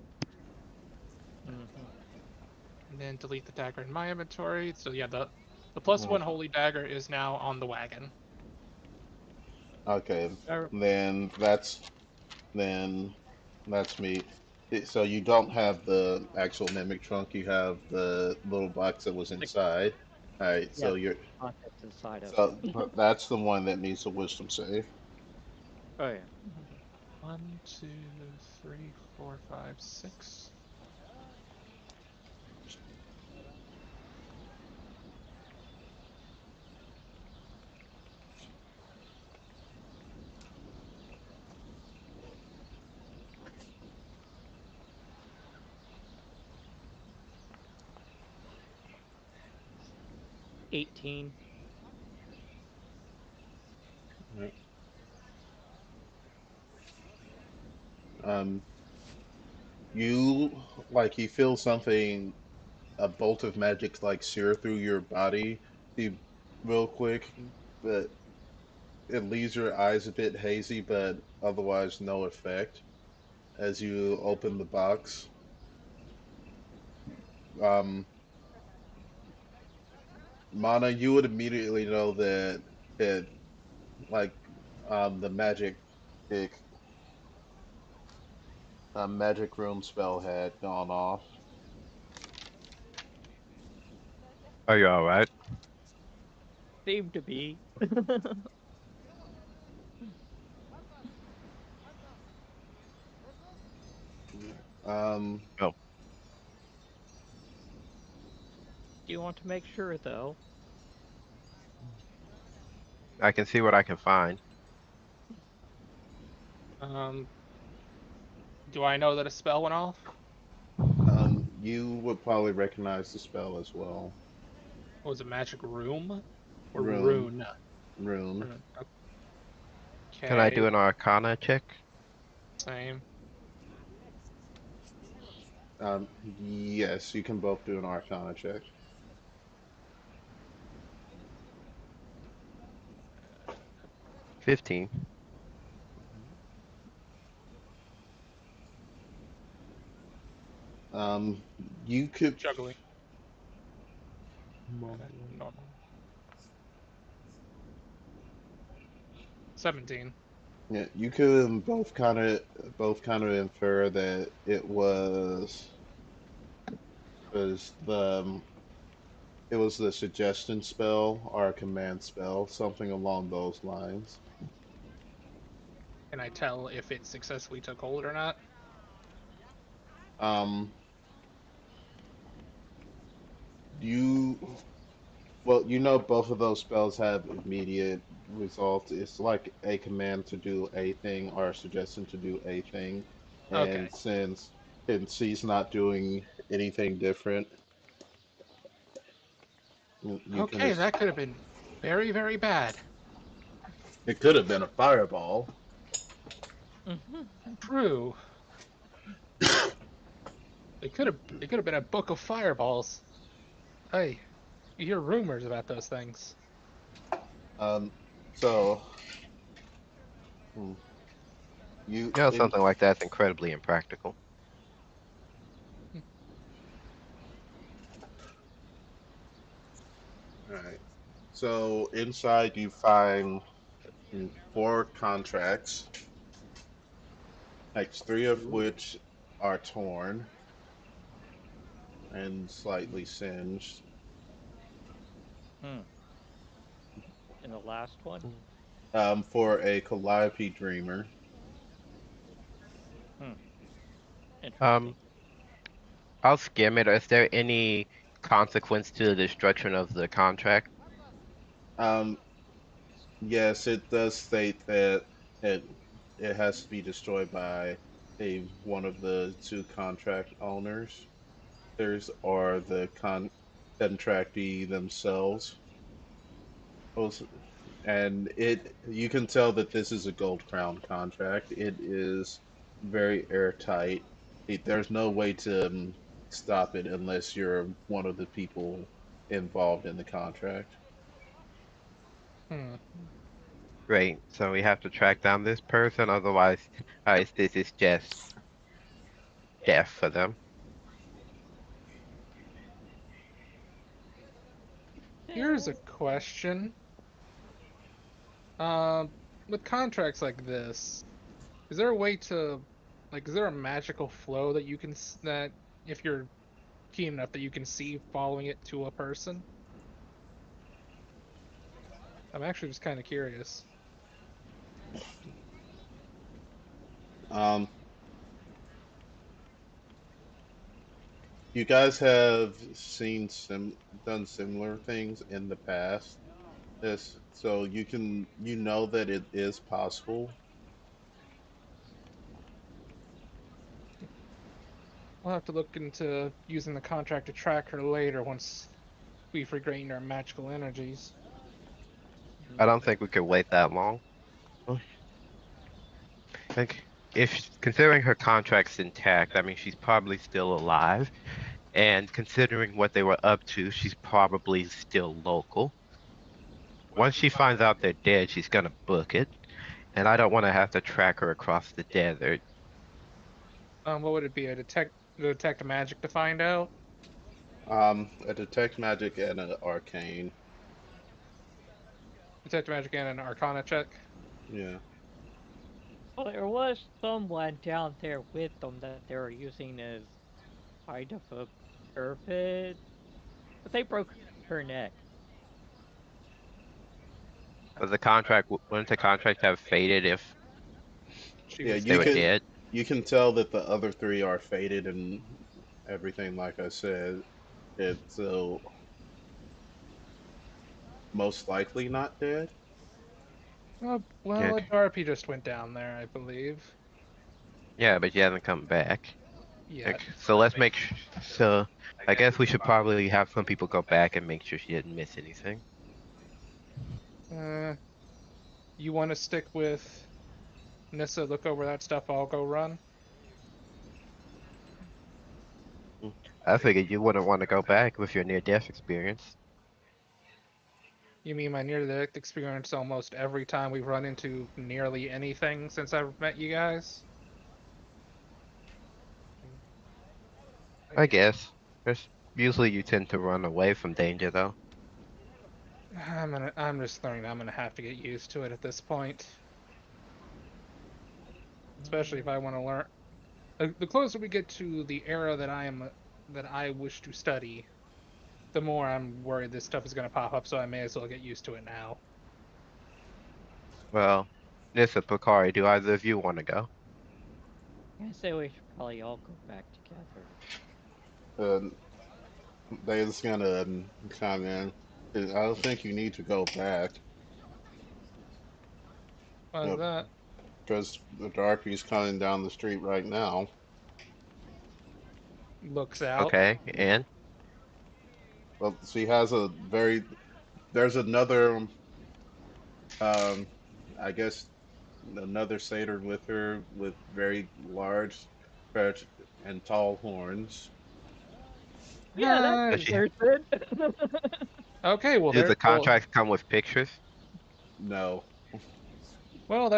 Mm-hmm. And then delete the dagger in my inventory. So yeah, the +1 holy dagger is now on the wagon. Okay, Or, then then that's me. So you don't have the actual mimic trunk. You have the little box that was like, inside. All right, yeah, so the you're contents inside of it. so that's the one that needs a wisdom save. Oh, yeah. 1, 2, 3, 4, 5, 6. It's 18. All right. Um, you you feel something, a bolt of magic like sear through your body, you, real quick, but it leaves your eyes a bit hazy, but otherwise no effect. As you open the box, um, Mana, you would immediately know that it like the it, magic room spell had gone off. Are you all right? Seemed to be. Um, Oh, Do you want to make sure though? I can see what I can find. Um, do I know that a spell went off? you would probably recognize the spell as well. Was it magic room or Room, rune? rune. Rune. Can I Okay, do an Arcana check? same. Yes, you can both do an Arcana check. 15. Um, you could. Juggling. Normal. 17. Yeah, you could both kind of infer that was it was the suggestion spell or a command spell, something along those lines. Can I tell if it successfully took hold or not? Um, you well, you know both of those spells have immediate results. It's like a command to do a thing or a suggestion to do a thing, Okay. and since he's not doing anything different, you can. Okay, that could have been very, very bad. It could have been a fireball. True. It could have been a book of fireballs. Hey, you hear rumors about those things. Um, so hmm, you You know, in something like that's incredibly impractical. all right. So inside you find four contracts, like three of Ooh. which are torn and slightly singed. Hmm. And the last one? For a Calliope Dreamer. Hmm. Um, Interesting. I'll skim it. Is there any consequence to the destruction of the contract? Um, yes, it does state that it it has to be destroyed by a one of the two contract owners. There's or the contractee themselves. Both- And it you can tell that this is a gold crown contract. It is very airtight. There's no way to stop it unless you're one of the people involved in the contract. Hmm. Great. So we have to track down this person, otherwise, this is just death for them. Here's a Eh, question. Um, with contracts like this, is there a way to, like, is there a magical flow that you can that if you're keen enough that you can see following it to a person? I'm actually just kind of curious. Um, you guys have seen done similar things in the past. Yes, so you know that it is possible. We'll have to look into using the contract to track her later once we've regained our magical energies. I hmm. don't think we could wait that long. Like, if considering her contract's intact, I mean, she's probably still alive, and considering what they were up to, she's probably still local. Once she finds out they're dead, she's gonna book it, and I don't want to have to track her across the desert. What would it be? A detect magic to find out? A detect magic and an arcane. Detect magic and an arcana check. Yeah. Well, there was someone down there with them that they were using as kind of a purpose, but they broke her neck. But the contract wouldn't the contract have faded if She Yeah, was they you were dead. could dead? You can tell that the other three are faded and everything. Like I said, it's most likely not dead. Well, a Okay. Darpy just went down there, I believe. Yeah, but she hasn't come back. Yet. Okay, so let's make so I guess we should probably have some people go back and make sure she didn't miss anything. Uh, you want to stick with Nissa, look over that stuff, I'll go run? Mm. I figured you wouldn't want to go back with your near-death experience. You mean my near-death experience almost every time we've run into nearly anything since I've met you guys? I guess. Usually you tend to run away from danger though. I'm just learning I'm gonna have to get used to it at this point. Especially if I want to learn. The closer we get to the era that I wish to study, the more I'm worried this stuff is gonna pop up. So I may as well get used to it now. Well, Nissa, Picari, do either of you want to go? I say we should probably all go back together. Uh, they just gonna kind of. I don't think you need to go back Why that? because the Darpy's coming down the street right now. Looks out. Okay, and Well, she has a very. There's another. Um, I guess another satyr with her with very large, stretch, and tall horns. Yeah, that's Uh, does the she? person. okay. Well, Do the there. contracts come with pictures? No, Well,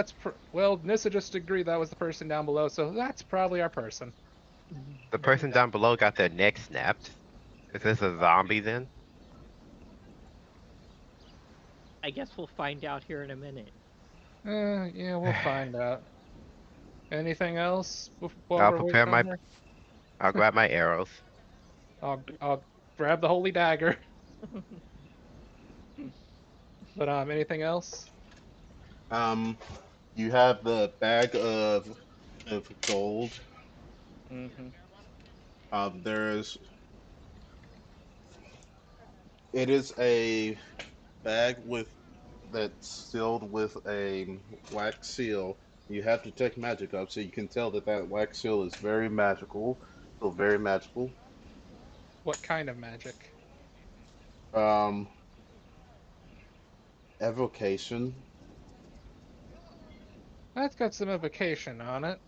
well. Nissa just agreed that was the person down below, so that's probably our person. The person down below got their neck snapped. Is this a zombie then? I guess we'll find out here in a minute. Yeah, we'll find out. Anything else while I'll we're waiting prepare on my. her? I'll grab my arrows. I'll grab the holy dagger. But anything else? um, you have the bag of gold. Mm-hmm. There's it is a bag with that's sealed with a wax seal. You have to take magic up, so you can tell that that wax seal is very magical. So very magical. What kind of magic? Um, evocation. That's got some evocation on it.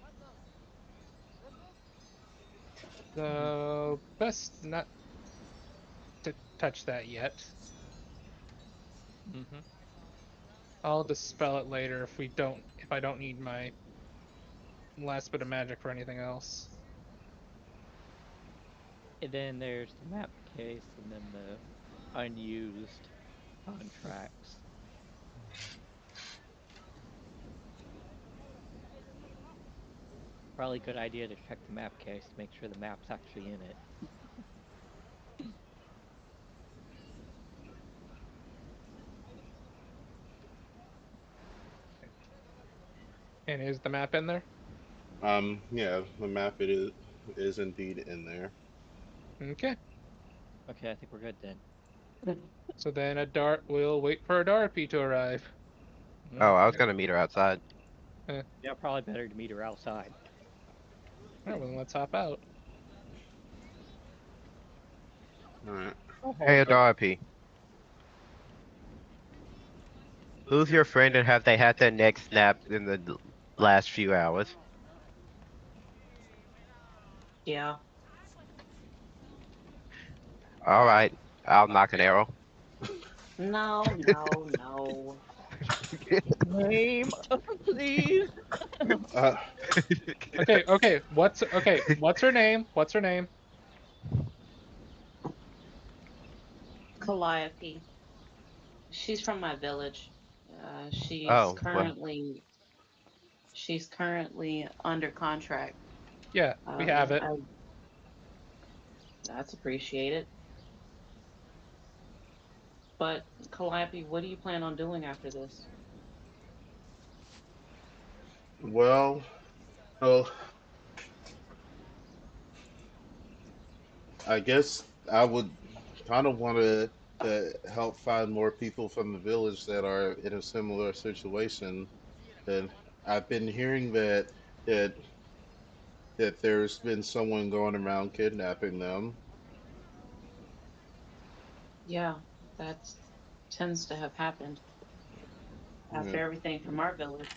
So best not to touch that yet. Mm-hmm. I'll dispel it later if I don't need my last bit of magic for anything else. And then there's the map case, and then the unused contracts. Probably a good idea to check the map case to make sure the map's actually in it. And is the map in there? Yeah, the map is indeed in there. Okay. Okay, I think we're good then. So then we'll wait for a Darpy to arrive. Oh, I was Mm-hmm. gonna meet her outside. Eh, Yeah, probably better to meet her outside. Alright, well then let's hop out. All right. Oh, Hey, hold up. Adarapi, who's your friend and have they had their neck snapped in the last few hours? Yeah. All right, I'll knock an arrow. No, no, no. Name, please. Uh, Okay. What's her name? What's her name? Calliope. She's from my village. Oh, well, She's currently under contract. Yeah, we have it. I, that's appreciated. But Calliope, what do you plan on doing after this? well, well. I guess I would kind of want to help find more people from the village that are in a similar situation. And I've been hearing that that there's been someone going around kidnapping them. Yeah, that tends to have happened Yeah. after everything from our village.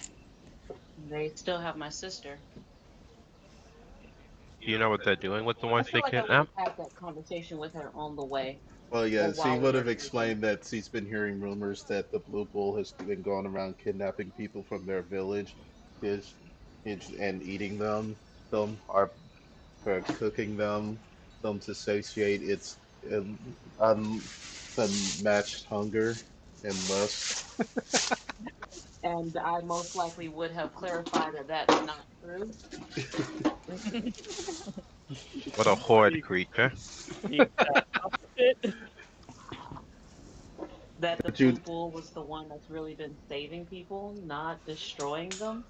They still have my sister. Do you know what they're doing with the I ones feel they like I would kidnapped? have had that conversation with her on the way Well, or yeah, she while we would were have sleeping. explained that she's been hearing rumors that the Blue Bull has been going around kidnapping people from their village, is and eating them or cooking them to satiate its unmatched hunger and lust. And I most likely would have clarified that that's not true. What a horrid the, creature. the exact opposite. That the But you blue bull was the one that's really been saving people, not destroying them.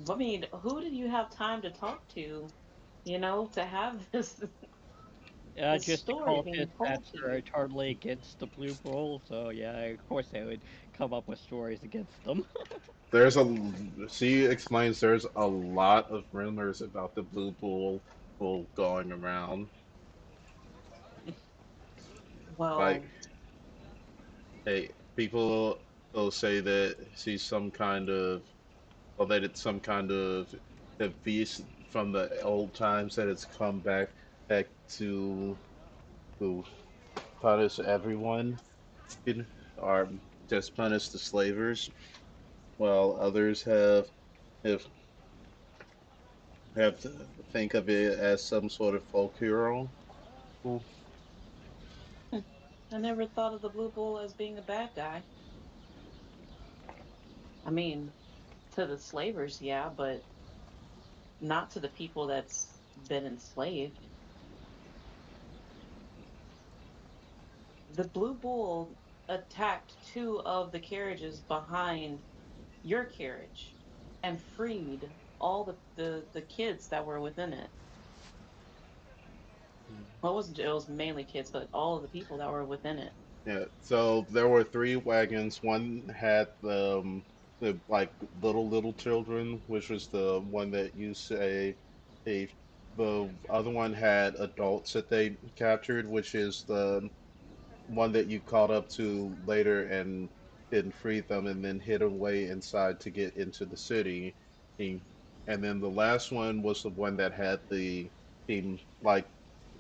I mean, who did you have time to talk to, to have this this Just the story cultists being that told to are you? totally against the Blue Bull, so yeah, of course they would come up with stories against them. there's a she explains there's a lot of rumors about the bull going around. Like, Well, hey, people will say that she's some kind of or that it's some kind of a beast from the old times that it's come back to punish everyone or just punish the slavers, while others have to think of it as some sort of folk hero. Well, I never thought of the blue bull as being a bad guy. I mean, to the slavers, yeah, but not to the people that's been enslaved. The blue bull attacked two of the carriages behind your carriage and freed all the kids that were within it. Well, it was mainly kids, but all of the people that were within it. yeah, so there were three wagons. One had the like little children, which was the one that you say a the other one had adults that they captured, which is the one that you caught up to later and freed them and then hid away inside to get into the city. He, and then the last one was the one that had the like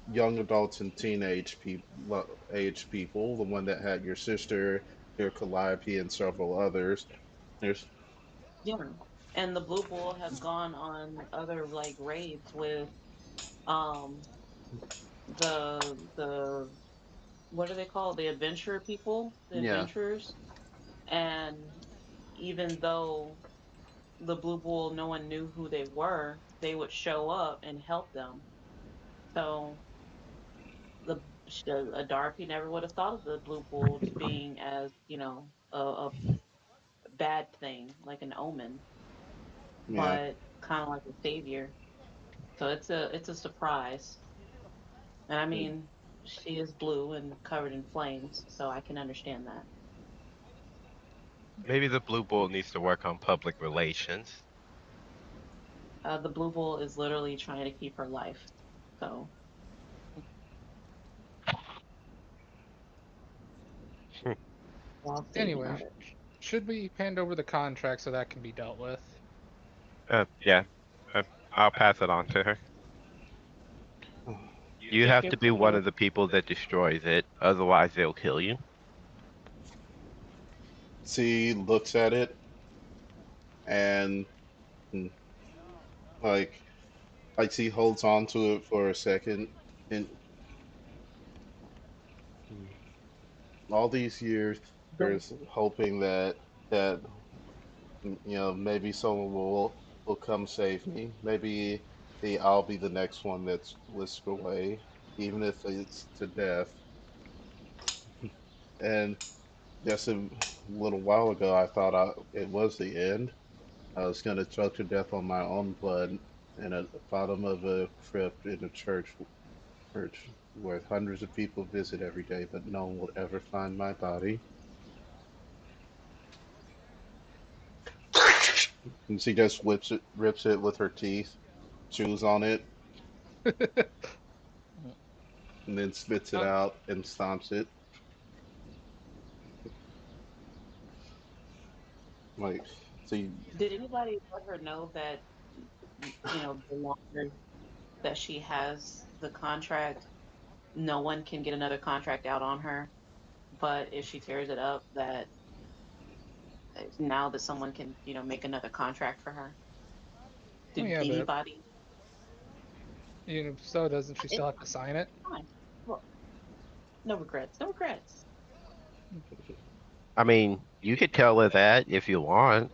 young adults and teenage people, age people. The one that had your sister, your Calliope, and several others. There's Yeah. And the blue bull has gone on other like raids with um the what are they called? The adventurer people, the yeah, adventurers. And even though the blue bull, no one knew who they were, they would show up and help them. So the a Darpy never would have thought of the blue bull being as a bad thing, like an omen, yeah. but kind of like a savior. So it's a surprise. And I mean, she is blue and covered in flames, so I can understand that. Maybe the Blue Bull needs to work on public relations. The blue bull is literally trying to keep her life. So I'll see Anyway, about it. should we hand over the contract so that can be dealt with? Yeah, uh, I'll pass it on to her. You Just have give to be one her of the people that destroys it, otherwise they'll kill you. She looks at it and mm, like like she holds on to it for a second and mm, all these years The, there's hoping that maybe someone will come save me. Maybe I'll be the next one that's whisked away, even if it's to death. And just a little while ago, I thought it was the end. I was gonna choke to death on my own blood in the bottom of a crypt in a church where hundreds of people visit every day, but no one will ever find my body. And she just rips it with her teeth, chews on it, and then spits it Uh, out and stomps it. Like, see, Did anybody let her know that, the longer that she has the contract, no one can get another contract out on her? But if she tears it up, that now that someone can, make another contract for her? oh Did yeah, but anybody? so doesn't she It's still have to sign it? fine. Look, no regrets. No regrets. I mean, you could tell her that if you want.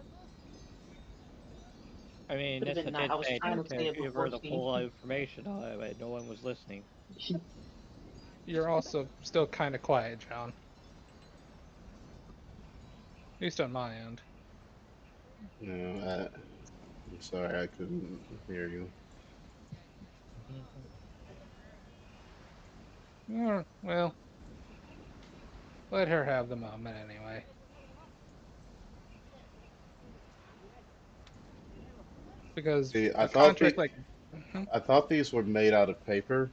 I mean, Could have Nissa been not. did I was say trying to say to it give before her the she. full information on it, but no one was listening. You're also still kind of quiet, John. At least on my end. you know, I'm sorry I couldn't hear you. Mhm. Well, let her have the moment anyway. Because See, a contract like, Mhm. I thought these were made out of paper,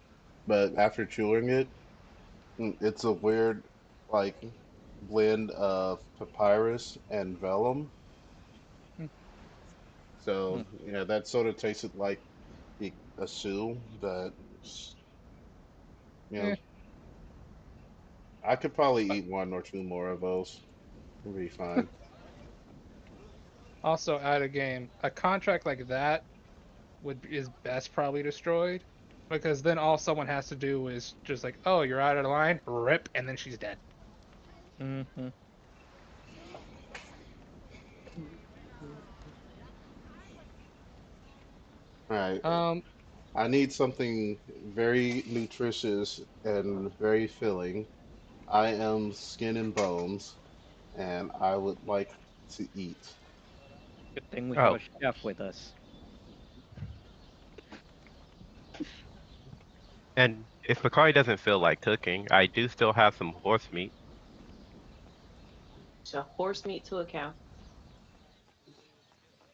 but after chewing it, it's a weird, like, blend of papyrus and vellum. So, that sort of tasted like a shoe, but, you know, eh. I could probably eat one or two more of those. It'll be fine. Also, out of game, a contract like that is best probably destroyed because then all someone has to do is just like, oh, you're out of line, rip, and then she's dead. Mhm. All right. Um, I need something very nutritious and very filling. I am skin and bones, and I would like to eat. Good thing we have a Oh, chef with us. and if Bakari doesn't feel like cooking, I do still have some horse meat. So horse meat to a cow.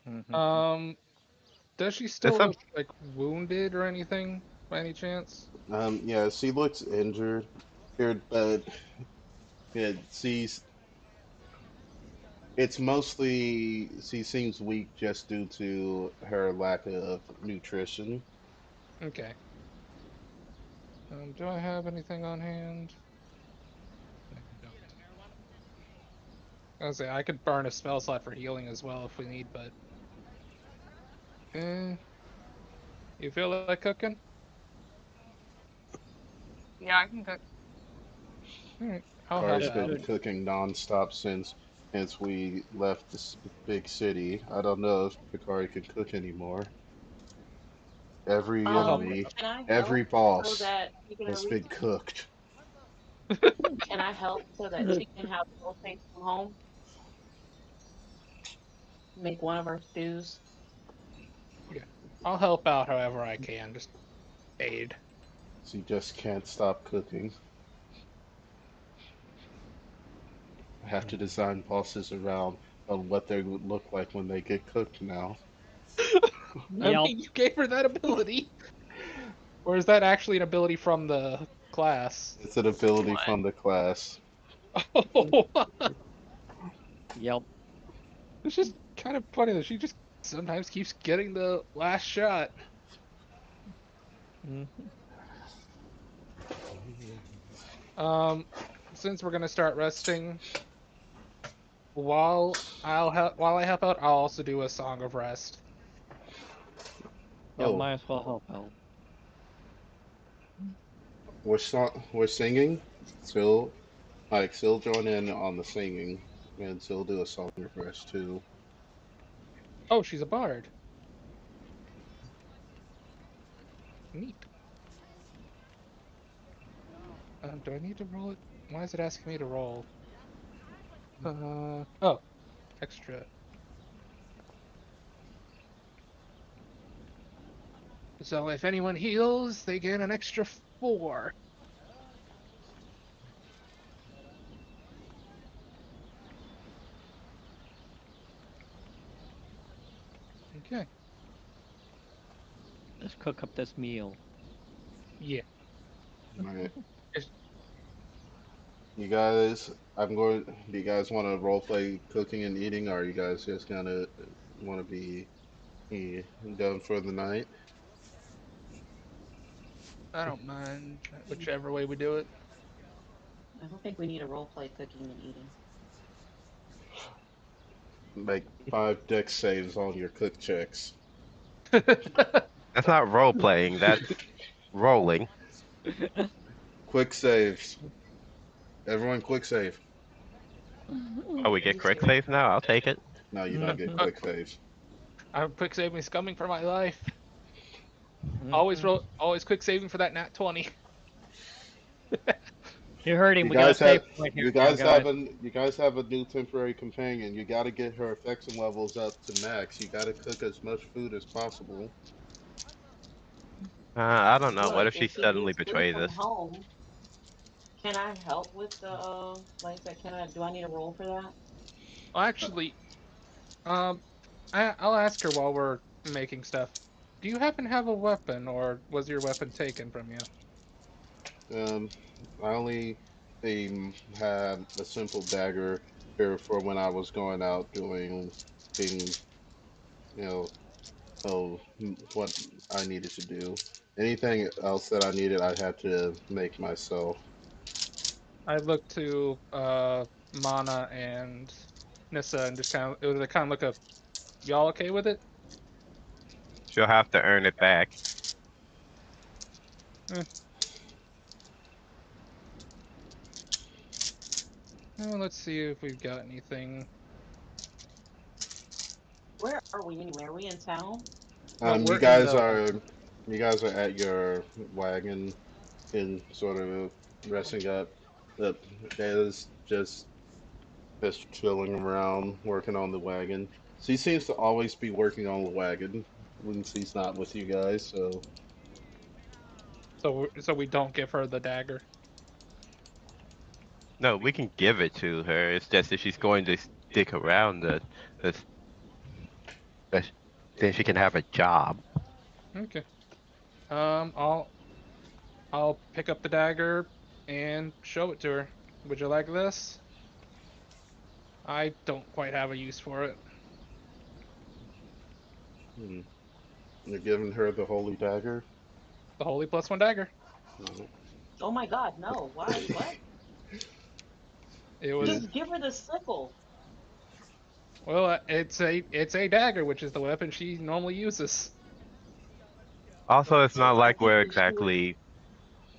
Mhm. um, does she There's still some. look like wounded or anything by any chance? Yeah, she looks injured here, but yeah, it's mostly she seems weak just due to her lack of nutrition. Okay. Do I have anything on hand? I don't. I was say I could burn a spell slot for healing as well if we need, but eh, you feel like cooking? Yeah, I can cook. All right, I'll help Kari's Just been out. good. cooking nonstop since we left this big city. I don't know if Picari can cook anymore. Every I'll help her enemy, out. Can I every help so boss that she can at has least? been cooked. Can I help so that she can have propane from home? Make one of our stews. Yeah, I'll help out however I can. Just aid. She just can't stop cooking. I have to design bosses around on what they would look like when they get cooked now. I Yep. mean, you gave her that ability. Or is that actually an ability from the class? It's an ability What? from the class. Oh, Yep. it's just kind of funny that she just sometimes keeps getting the last shot. Mhm. Um, since we're gonna start resting, while I help out, I'll also do a song of rest. Yep. Oh, Might as well help out. we're singing. Still, like, still join in on the singing, and still do a song of rest too. Oh, she's a bard. Neat. Do I need to roll it? Why is it asking me to roll? Oh, extra. So if anyone heals, they get an extra 4. Okay. Let's cook up this meal. Yeah. Right. It's- You guys, I'm going. Do you guys want to role play cooking and eating, or are you guys just gonna want to be done for the night? I don't mind whichever way we do I don't think we need a role play cooking and eating. Make 5 deck saves on your cook checks. it. That's not role playing. That's rolling. Quick saves. Everyone, quick save. Oh, we get You quick scared? save now. I'll take it. No, you don't get Uh, quick saves. I'm quick saving is coming for my life. Always quick saving for that nat 20. You heard him. You We got a guys save have point here you now, guys guys. have a you guys have a new temporary companion. You got to get her affection levels up to max. You got to cook as much food as possible. I don't know. What Look, if she if she suddenly gets food betrays from us? home, can I help with the like I said, do I need a role for that? Well, actually, um, I'll ask her while we're making stuff. Do you happen to have a weapon, or was your weapon taken from you? Um, I only had a simple dagger here for when I was going out doing things, you know, what I needed to do. Anything else that I needed, I had to make myself. I look to Mana and Nissa and just kind of look up. Y'all okay with it? She'll have to earn it back. Eh, well, let's see if we've got anything. Where are we anyway? Are we in town? We're in the. You guys are at your wagon and sort of resting up. The Data's just chilling around, working on the wagon. She seems to always be working on the wagon when she's not with you guys. So, So we don't give her the dagger. No, we can give it to her. It's just if she's going to stick around, the, the then she can have a job. Okay. Um, I'll I'll pick up the dagger and show it to her. Would you like this? I don't quite have a use for it. hmm, you're giving her the holy dagger. The holy +1 dagger. No. Oh my God, no! Why? What? It Yeah. was Just give her the sickle. well, it's a dagger, which is the weapon she normally uses. Also, it's So not I like think we're we should. exactly.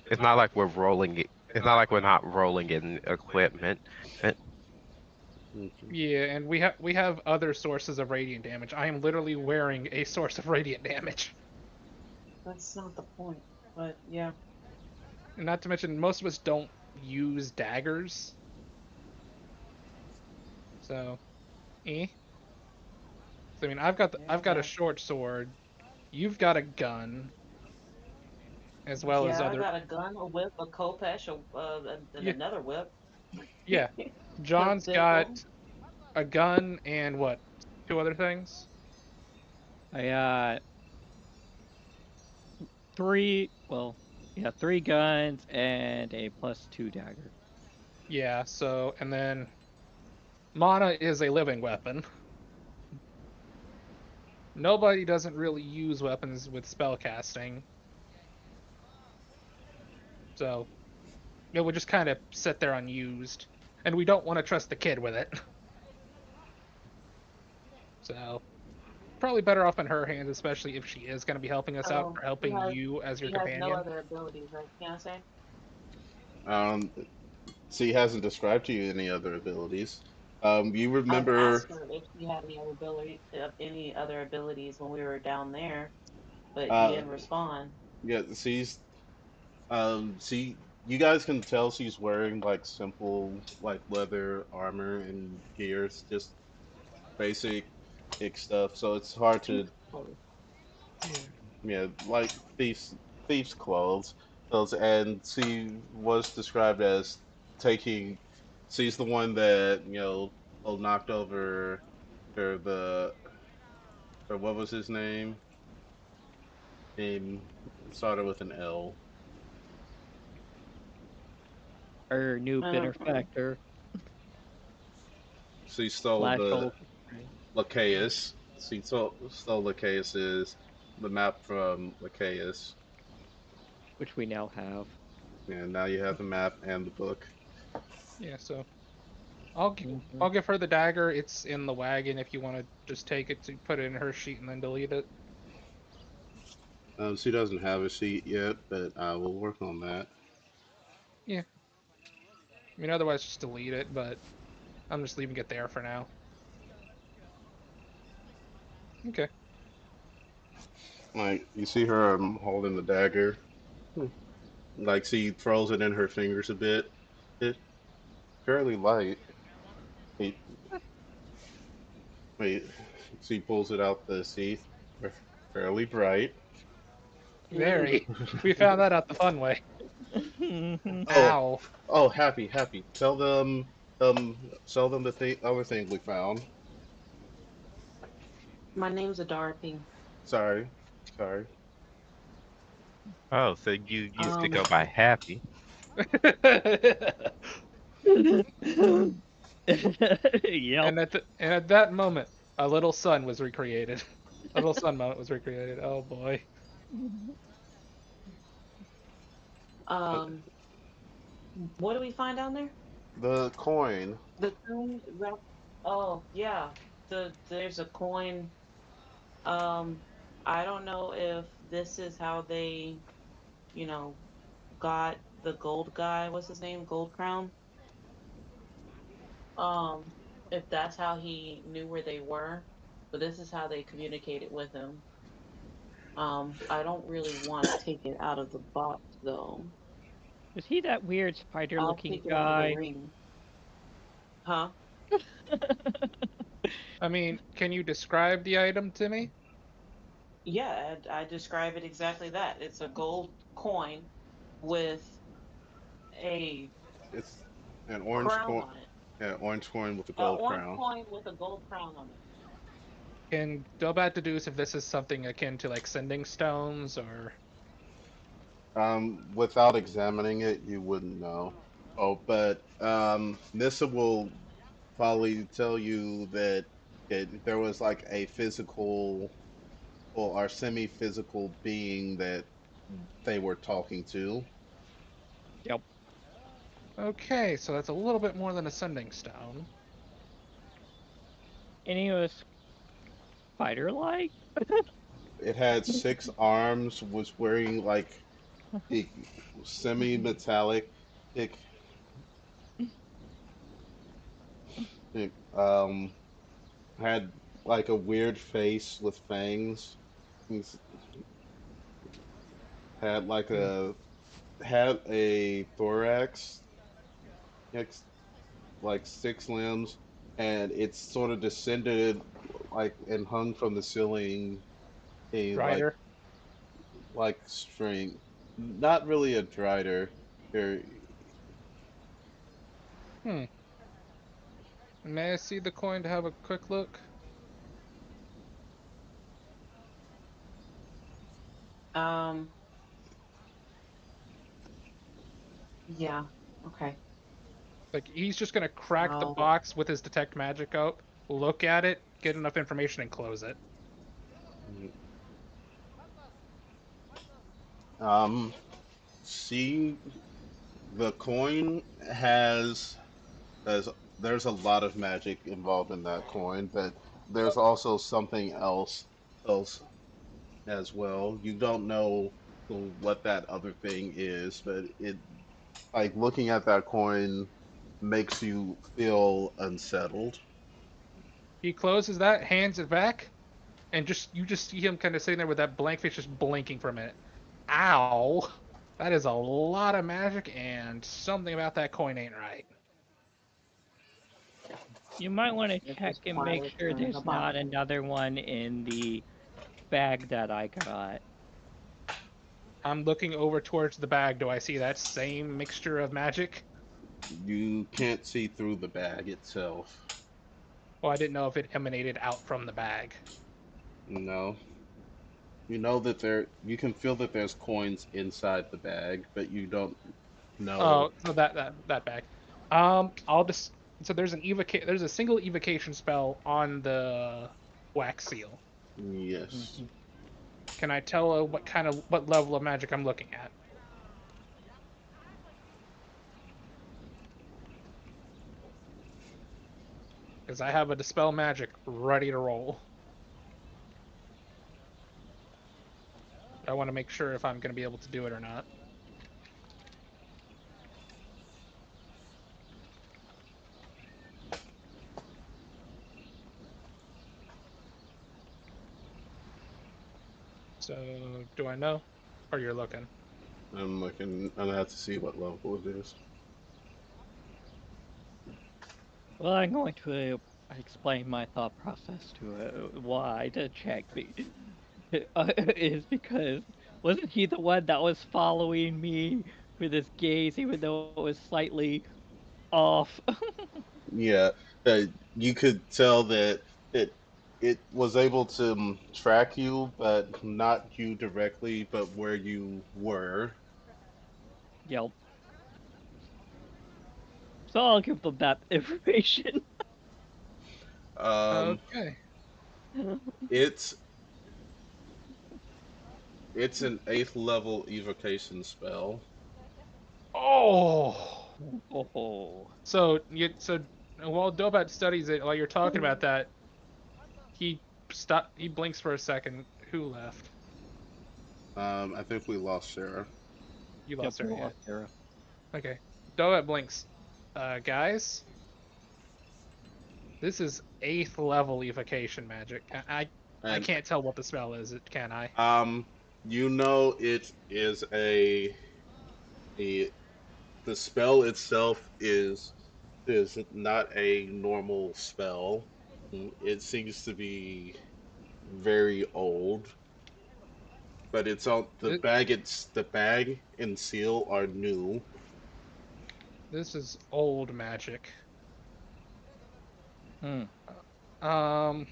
It's not like we're rolling it. It's not like we're not rolling in equipment. Uh, Mhm. Yeah, and we have other sources of radiant damage. I am literally wearing a source of radiant damage. That's not the point. But yeah. And not to mention, most of us don't use daggers, so eh. So, I mean, I've got a Yeah. short sword. You've got a gun, as well as Yeah, I other. got a gun, a whip, a khopesh, and Yeah, another whip. yeah. A John's got sickle. a gun and what? Two other things. I three. Well, yeah, three guns and a +2 dagger. Yeah. So, and then mana is a living weapon. Nobody doesn't really use weapons with spell casting, so it would just kind of sit there unused, and we don't want to trust the kid with it. So probably better off in her hands, especially if she is going to be helping us out Oh, or helping you as your he has no companion. other abilities, right? Fiance? Um, she hasn't described to you any other abilities. You I've remember? asked her if she had any other abilities when we were down there, but he Uh, didn't respond. yeah, she. You guys can tell she's wearing like simple like leather armor and gears, just basic stuff. So it's hard She's to close. Yeah. like thieves' clothes. Those, and she was described as taking. She's the one that knocked over or the or what was his name? Name started with an L. Our new I don't know. benefactor She stole slash the old friend, Lachaeus. She stole Lachaeus's the map from Lachaeus, which we now have. and now you have the map and the book. Yeah, so Hmm. I'll give her the dagger. It's in the wagon if you want to just take it to put it in her sheet and then delete it. She doesn't have a sheet yet, but I will work on that. Yeah, I mean otherwise just delete it, but I'm just leaving it there for now. Okay. Like you see her holding the dagger. Like she throws it in her fingers a bit. It's fairly light. Wait, wait. She pulls it out the sheath. Fairly bright. Very. We found that out the fun way. Oh, Ow. oh, happy. Sell them the other thing we found. My name's a Dorothy. Sorry, sorry. Oh, so you used to Um, go by Happy. Yep. And at that moment, a little sun was recreated. A little sun moment was recreated. Oh boy. Uh, um, what do we find down there? the coin. The coin wrap. Oh yeah, there's a coin. Um, I don't know if this is how they, you know, got the gold guy. What's his name? Gold Crown. Um, if that's how he knew where they were, but this is how they communicated with him. I don't really want to take it out of the box though. Was he that weird spider I'll looking take it out of the guy? ring. Huh? I mean, can you describe the item to me? Yeah, I describe it exactly that. It's a gold coin with a It's an orange crown coin. on it. Yeah, orange coin with a A gold orange crown. coin with a gold crown on it. Can Dobat deduce if this is something akin to like sending stones or Without examining it, you wouldn't know. Oh, but Nissa will probably tell you that there was like a physical or semi-physical being that they were talking to. Yep. okay, so that's a little bit more than a sending stone. And he was spider-like. It had 6 arms, was wearing like a semi-metallic, it, it had like a weird face with fangs. He's had like Hmm, a had a thorax, ex- like 6 limbs, and it's sort of descended like and hung from the ceiling a Drider. like string. Not really a drider. Or Hmm. May I see the coin to have a quick look? Um, yeah. Okay. Like he's just gonna crack the I'll box with his detect magic out, look at it, get enough information, and close it. um, see, the coin has there's a lot of magic involved in that coin, but there's also something else as well. You don't know what that other thing is, but it like looking at that coin makes you feel unsettled. He closes that, hands it back, and just you just see him kind of sitting there with that blank face, just blinking for a minute. Ow! That is a lot of magic, and something about that coin ain't right. You might want to get check this and make quiet sure in the there's box. not another one in the bag that I got. I'm looking over towards the bag. Do I see that same mixture of magic? You can't see through the bag itself. Well, I didn't know if it emanated out from the bag. No. You know that you can feel that there's coins inside the bag, but you don't know. Oh, so that bag. I'll just so there's a single evocation spell on the wax seal. Yes. Hmm. Can I tell what level of magic I'm looking at? Because I have a dispel magic ready to roll. I want to make sure if I'm going to be able to do it or not. So, do I know? Or you're looking? I'm looking. I have to see what level it is. Well, I'm going to explain my thought process to why to check is because wasn't he the one that was following me with his gaze, even though it was slightly off? Yeah, uh, you could tell that it was able to track you, but not you directly, but where you were. Yep. So I'll give them that information. Um, Okay. it's it's an eighth level evocation spell. Oh! Oh. So while Dobat studies it, while you're talking about that, he he blinks for a second. Who left? I think we lost Sarah. You Yep, lost we her, yeah. lost Sarah. Okay. Dobat blinks. Guys, this is 8th level evocation magic. I And can't tell what the spell is, can I? um, you know it is a the spell itself is not a normal spell. It seems to be very old, but it's on the This, bag. It's the bag and seal are new. this is old magic. Hmm. Um,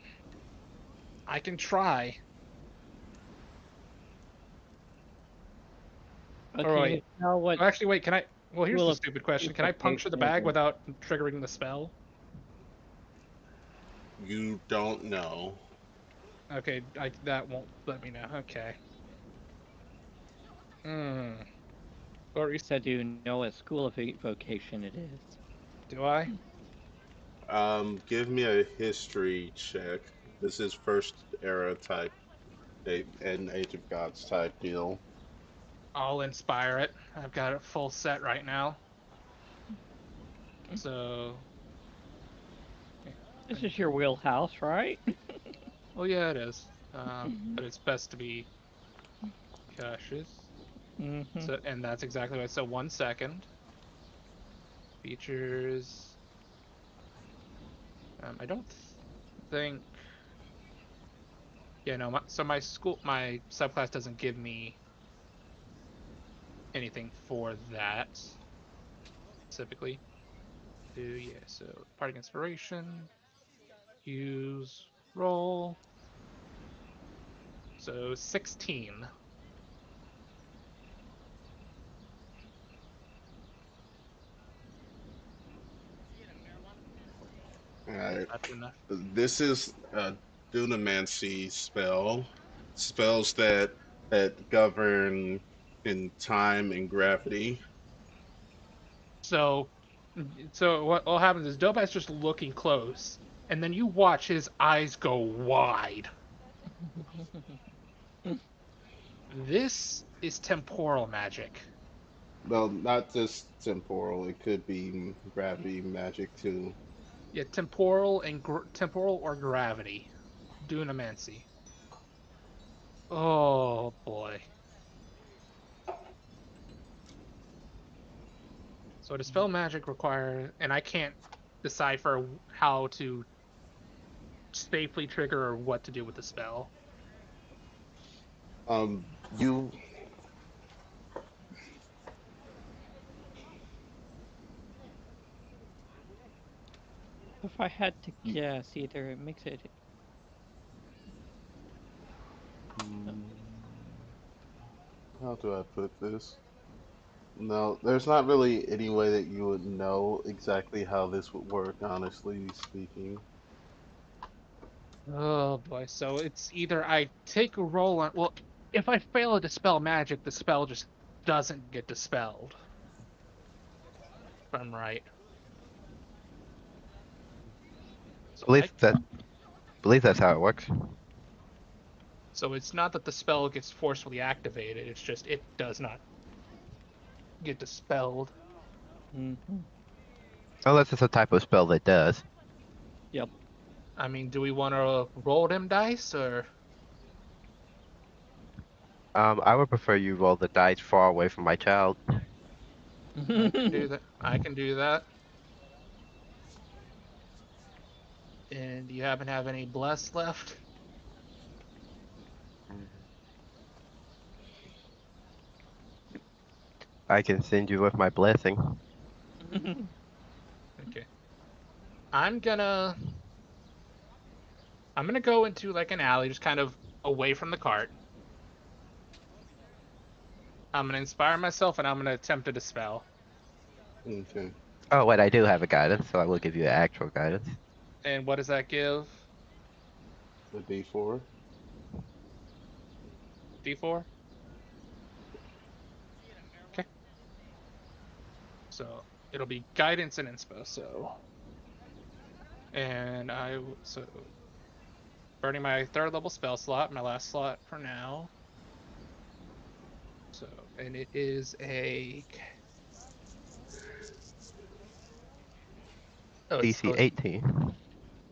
I can try. Or Okay, wait. now what Oh, actually, wait. Can I? Well, here's school the of stupid question. Can I puncture the evocation bag is it? without triggering the spell? You don't know. Okay, that won't let me know. Okay. Hmm. Or So do you know what school of evocation it is? do I? Give me a history check. This is first era type, an Age of Gods type deal. I'll inspire it. I've got it full set right now. So, yeah, This and is your wheelhouse, right? well, yeah, it is. But it's best to be cautious. Mm-hmm. So, and that's exactly what. So, 1 second. Features. I don't think. Yeah, no. My subclass doesn't give me anything for that specifically. Do yeah. So, parting inspiration. Use roll. So 16. Alright. That's enough. This is a Dunamancy spell. Spells that govern in time and gravity. So, what happens is Dobas just looking close, and then you watch his eyes go wide. This is temporal magic. Well, not just temporal. It could be gravity magic too. Yeah, temporal or gravity. Dunamancy. Oh boy. So dispel magic requires, and I can't decipher how to safely trigger or what to do with the spell. Um, you If I had to You, guess, either it makes it. mm, how do I put this? No, there's not really any way that you would know exactly how this would work, honestly speaking. Oh boy. So it's either I take a roll on. Well, if I fail to dispel magic, the spell just doesn't get dispelled. If I'm right. So I. Believe that's how it works. So it's not that the spell gets forcefully activated. It's just it does not get dispelled. Mm-hmm. Unless it's a type of spell that does. Yep. I mean, do we want to roll them dice or? I would prefer you roll the dice far away from my child. I can do that. I can do that. And do you happen to have any bless left? I can send you with my blessing. Okay. I'm gonna I'm gonna go into like an alley, just kind of away from the cart. I'm gonna inspire myself and I'm gonna attempt to dispel. Okay. Oh, wait, I do have a guidance, so I will give you actual guidance. And what does that give? A D4. D4? Okay. So it'll be guidance and inspo. So burning my third level spell slot, my last slot for now. So and it is a oh it's DC oh 18.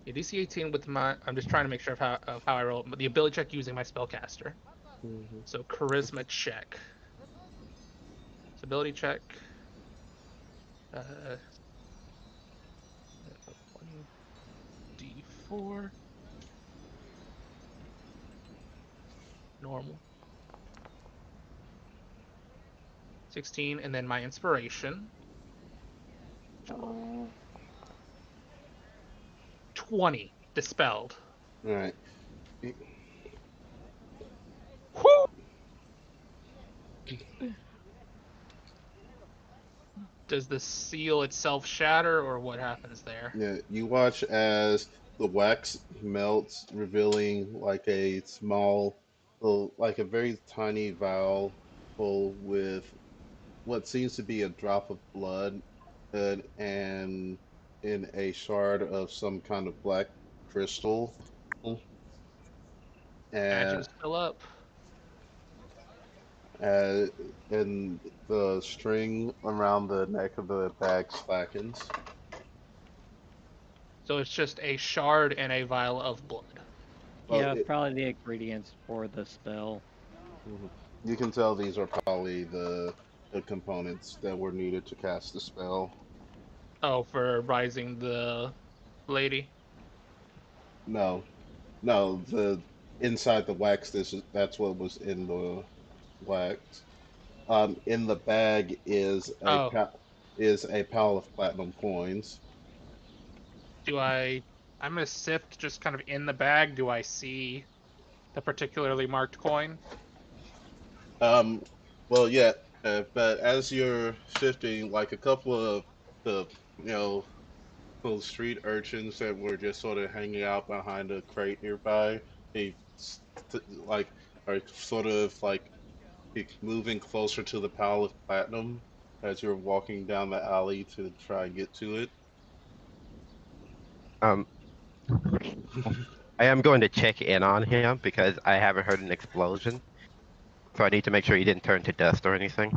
yeah, DC 18 with my. I'm just trying to make sure of how I roll the ability check using my spellcaster. Mm-hmm. So charisma check. So ability check. Uh, 1d4 normal. 16, and then my inspiration. 20 dispelled. All right. Whew! Does the seal itself shatter, or what happens there? Yeah, you watch as the wax melts, revealing like a small, like a very tiny vial full with what seems to be a drop of blood, and in a shard of some kind of black crystal, and Matches fill up. uh, and the string around the neck of the bag slackens. So it's just a shard and a vial of blood. Well, Yeah, probably the ingredients for the spell. mhm. You can tell these are probably the components that were needed to cast the spell. Oh, for rising the lady. No, no, the inside the wax. That's what was in the wax. In the bag Oh, is a pile of platinum coins. do I? I'm gonna sift just kind of in the bag. Do I see the particularly marked coin? Um, well, yeah, but as you're shifting, like a couple of the you know little street urchins that were just sort of hanging out behind a crate nearby, they like are sort of like moving closer to the pile of platinum as you're walking down the alley to try and get to it. Um, I am going to check in on him because I haven't heard an explosion. So I need to make sure he didn't turn to dust or anything.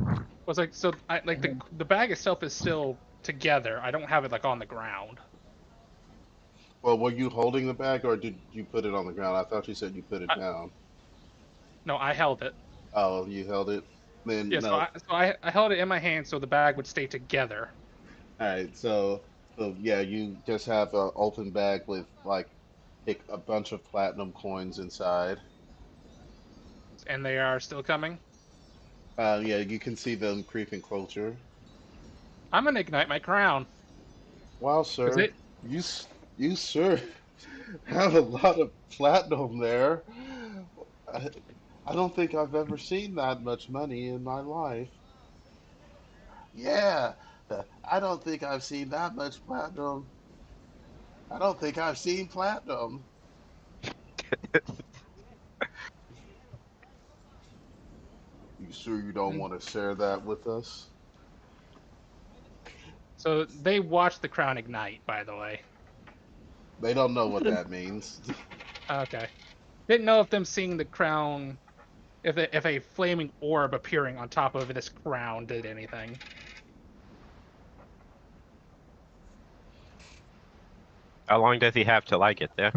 Was like so. I like the bag itself is still together. I don't have it like on the ground. Well, were you holding the bag or did you put it on the ground? I thought you said you put it I, down. no, I held it. Oh, you held it? Then Yeah, so no. I held it in my hand so the bag would stay together. All right, so yeah, you just have an open bag with like a bunch of platinum coins inside. And they are still coming. Yeah, you can see them creeping closer. I'm gonna ignite my crown Wow, because sir, it you s- You sure have a lot of platinum there. I, I don't think I've ever seen that much money in my life. Yeah, I don't think I've seen that much platinum. I don't think I've seen platinum. You sure you don't And want to share that with us? so they watch the crown ignite, by the way. They don't know what that means. Okay. Didn't know if them seeing the crown, if a flaming orb appearing on top of this crown did anything. How long does he have till I get there?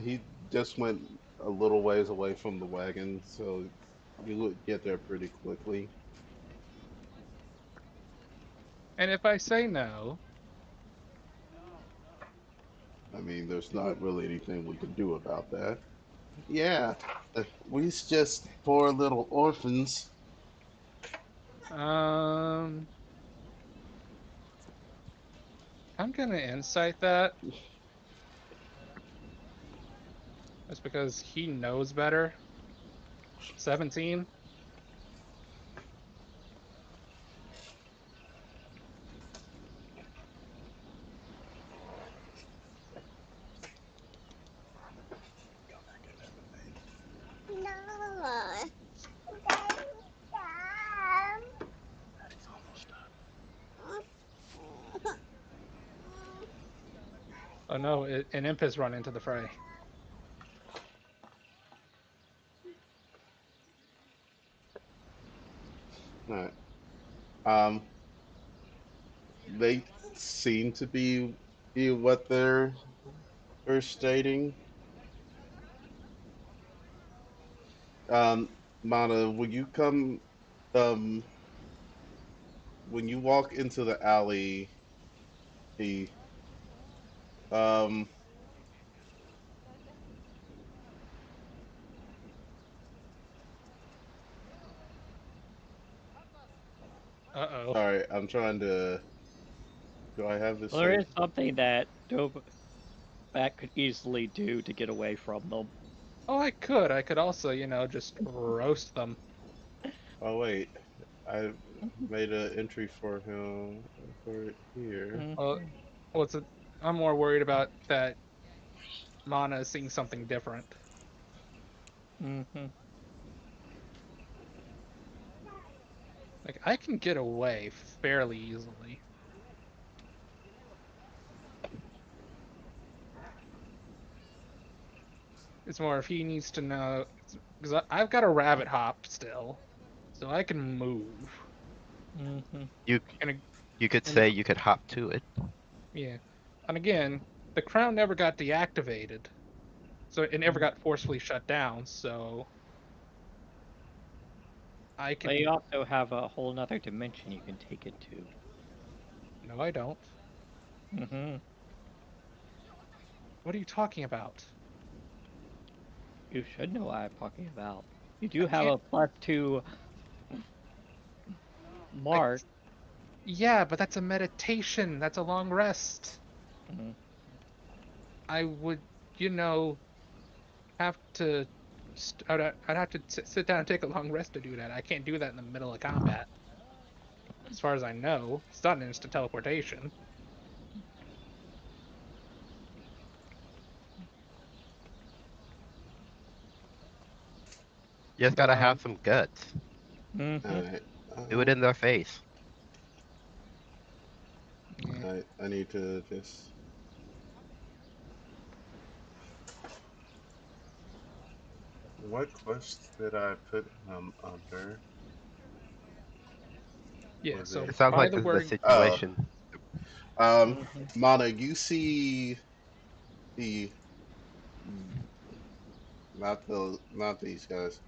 He just went a little ways away from the wagon, so you would get there pretty quickly. And if I say no, I mean, there's not really anything we can do about that. Yeah, we's just poor little orphans. um, I'm gonna insight that. That's because he knows better. 17. Oh no, an imp has run into the fray. All right. Um, they seem to be what they're stating. Um, Mana, will you come? Um, when you walk into the alley, the um, Uh-oh. sorry, I'm trying to. Do I have this Well, there saved? is something that Bat could easily do to get away from them. Oh, I could. I could also, just roast them. Oh wait, I made an entry for him for it here. Well, Mm-hmm. what's it? I'm more worried about that Mana is seeing something different. Mm-hmm. Like, I can get away fairly easily. It's more if he needs to know, because I've got a rabbit hop still, so I can move. Mm-hmm. You And you could and the say you could hop to it. yeah, and again, the crown never got deactivated, so it never got forcefully shut down. So I But you can. also have a whole nother dimension you can take it to. No, I don't. Mm-hmm. What are you talking about? You should know what I'm talking about. You I do have can't. a +2 I mark. Yeah, but that's a meditation. That's a long rest. Mm-hmm. I would, you know, have to. I'd have to sit down and take a long rest to do that. I can't do that in the middle of combat. As far as I know, it's not an instant teleportation. You just But gotta have some guts. Mm-hmm. Alright. Do it in their face. yeah, I need to just. What quest did I put him under? yeah. Was So It it? sounds by like the this is the word, Oh, situation. Mm-hmm. Mana, you see the not these guys.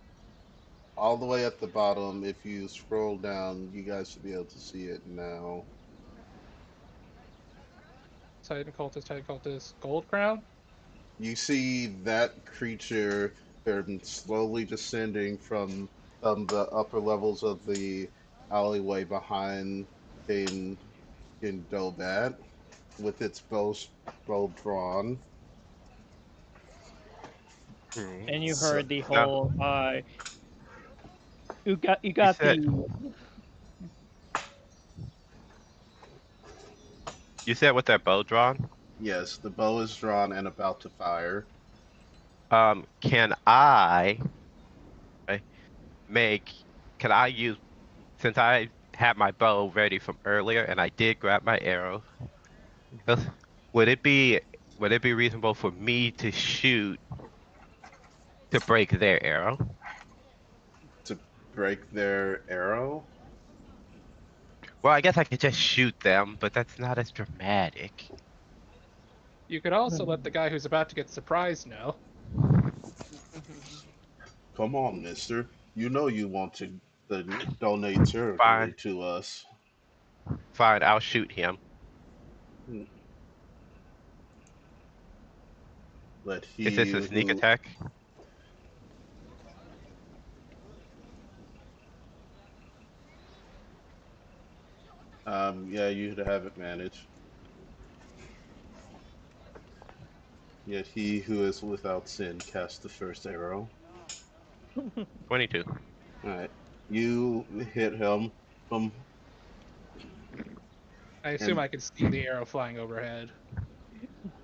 All the way at the bottom, if you scroll down, you guys should be able to see it now. Titan cultist, Gold Crown. You see that creature, they're slowly descending from the upper levels of the alleyway behind in Dobat. with its bow drawn. And you So, heard the No, whole you you got said the you said with that bow drawn. yes, the bow is drawn and about to fire. Can I uh, make? Can I use since I had my bow ready from earlier and I did grab my arrow? uh, Would it be would it be reasonable for me to shoot to break their arrow? To break their arrow. Well, I guess I could just shoot them, but that's not as dramatic. You could also let the guy who's about to get surprised know. Come on, mister. You know you want to donate territory Fine, to us. fine, I'll shoot him. Let Is this he a sneak who attack? yeah, you have it managed. Yet he who is without sin cast the first arrow. 22. Alright. You hit him from I assume and I could see the arrow flying overhead.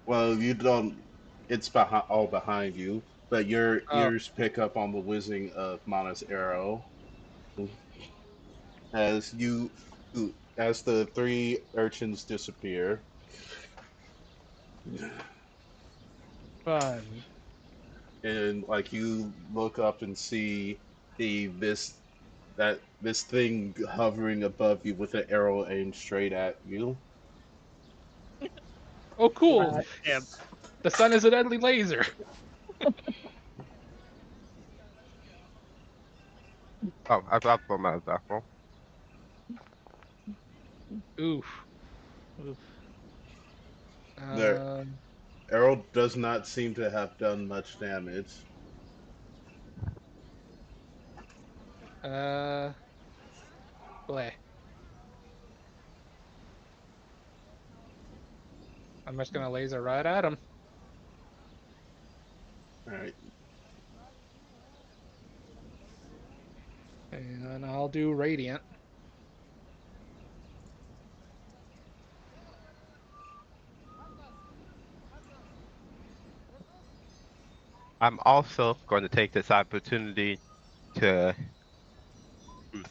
well you don't it's behind all behind you, but your Oh, ears pick up on the whizzing of Mana's arrow as you as the three urchins disappear. fun. And like you look up and see this this thing hovering above you with an arrow aimed straight at you. Oh, cool. blast him. The sun is a deadly laser. Oh, I thought for my example. Oof. Oof. The Um. arrow does not seem to have done much damage. Uh. Bleh. I'm just gonna laser right at him, Alright. and I'll do radiant. I'm also going to take this opportunity to, hmm,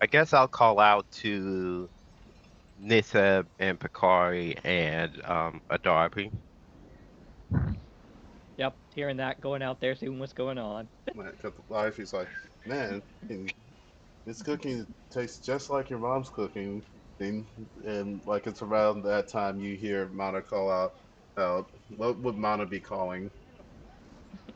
I guess I'll call out to Nissa and Picari and Adarby. Yep, hearing that, going out there, seeing what's going on. Like, cut the life, he's like, man, this cooking tastes just like your mom's cooking. And like it's around that time you hear Mana call out. What would Mana be calling?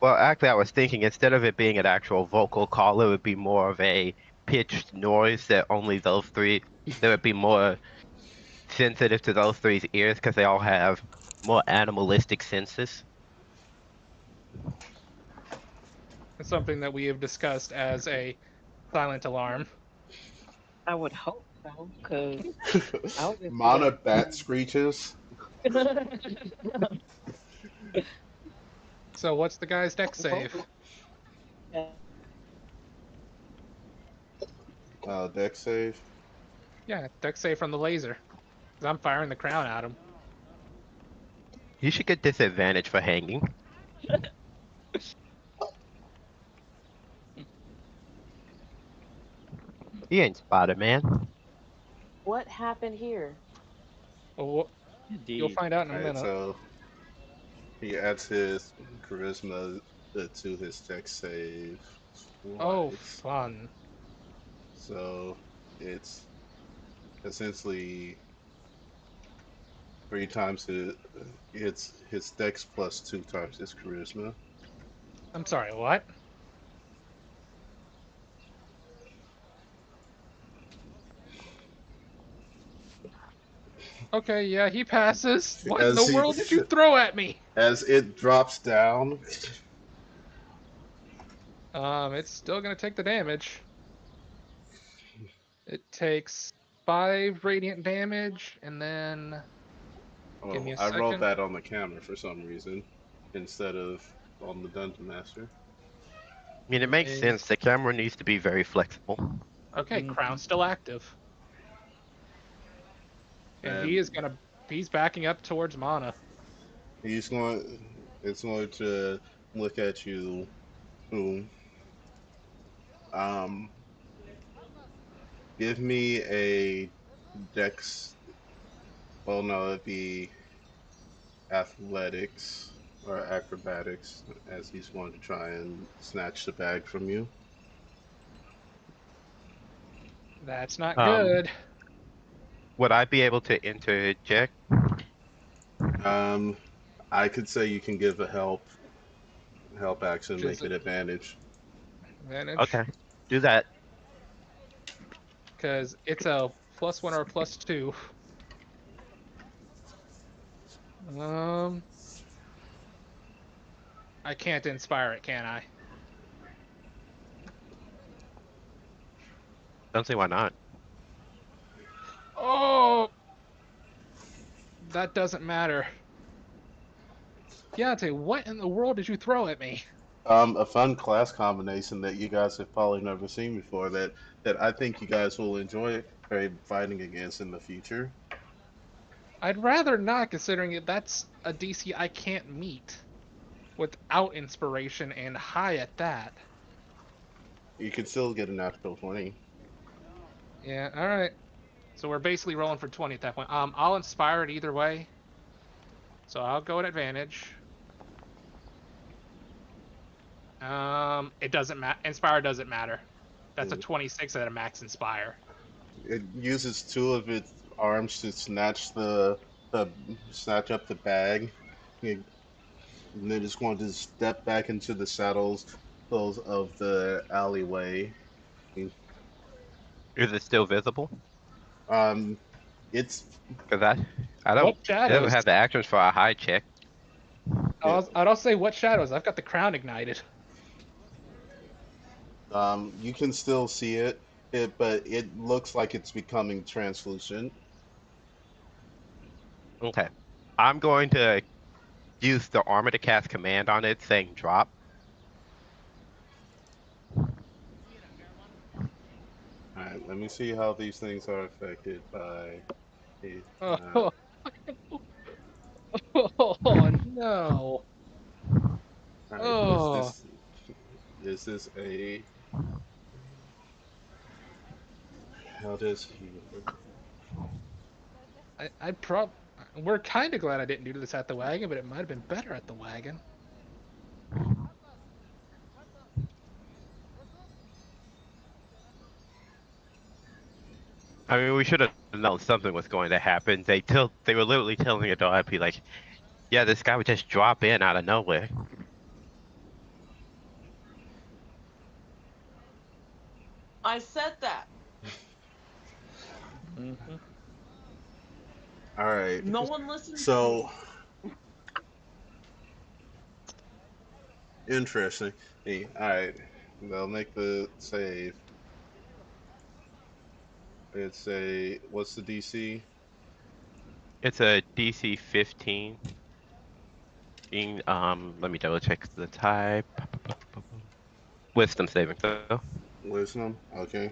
Well, actually, I was thinking instead of it being an actual vocal call, it would be more of a pitched noise that only those three, that would be more sensitive to those three's ears because they all have more animalistic senses. It's something that we have discussed as a silent alarm. I would hope so, because I was just Mana gonna bat screeches. So what's the guy's deck hope save? that Deck save. Yeah, deck save from the laser. 'Cause I'm firing the crown at him. You should get disadvantage for hanging. He ain't Spider-Man. what happened here? Well, you'll Indeed. find out in a Alright, minute. so he adds his charisma to his deck save Oh, twice. fun. So it's essentially three times it's his dex plus two times his charisma. I'm sorry, what? Okay, yeah, he passes. What in the As he world did you throw at me? as it drops down, It's still gonna take the damage. It takes 5 radiant damage, and then give me Oh, a I rolled second. that on the camera for some reason instead of on the Dungeon Master. I mean, it makes sense. The camera needs to be very flexible. Okay, Mhm. crown's still active, and he's backing up towards Mana. He's going. It's going to look at you. Who? Um. Give me a dex. Well, no, it'd be athletics or acrobatics, as he's going to try and snatch the bag from you. That's not Um, good. would I be able to interject? Um. I could say you can give a help action, Which is make it advantage. advantage Okay, do that. because it's a +1 or a +2. Um, I can't inspire it, can I? Don't see why not. Oh, that doesn't matter. Deontay, what in the world did you throw at me? A fun class combination that you guys have probably never seen before. That I think you guys will enjoy fighting against in the future. I'd rather not, considering that's a DC I can't meet without inspiration and high at that. You can still get a natural 20. Yeah, all right. So we're basically rolling for 20 at that point. I'll inspire it either way. So I'll go at advantage. It doesn't matter. Inspire doesn't matter. That's a 26 at a max inspire. It uses two of its arms to the snatch up the bag, and then it's going to step back into the saddles those of the alleyway. Is it still visible? Um, it's Because I What don't. It doesn't shadows? have the actions for a high check. yeah, I'll say what shadows. I've got the crown ignited. you can still see it, but it looks like it's becoming translucent. Okay, I'm going to use the armor to cast command on it, saying drop. All right, let me see how these things are affected by a. Oh, oh no. All right, Oh, is this a how does he work? I prob. We're kind of glad I didn't do this at the wagon, but it might have been better at the wagon. I mean, we should have known something was going to happen. They were literally telling it to RP like, yeah, this guy would just drop in out of nowhere. I said that. Mhm. All right, No one listened to so me. interesting. Hey, all right, they'll make the save. It's a what's the DC? It's a DC 15. Let me double check the type. Wisdom saving throw. Wisdom. Okay.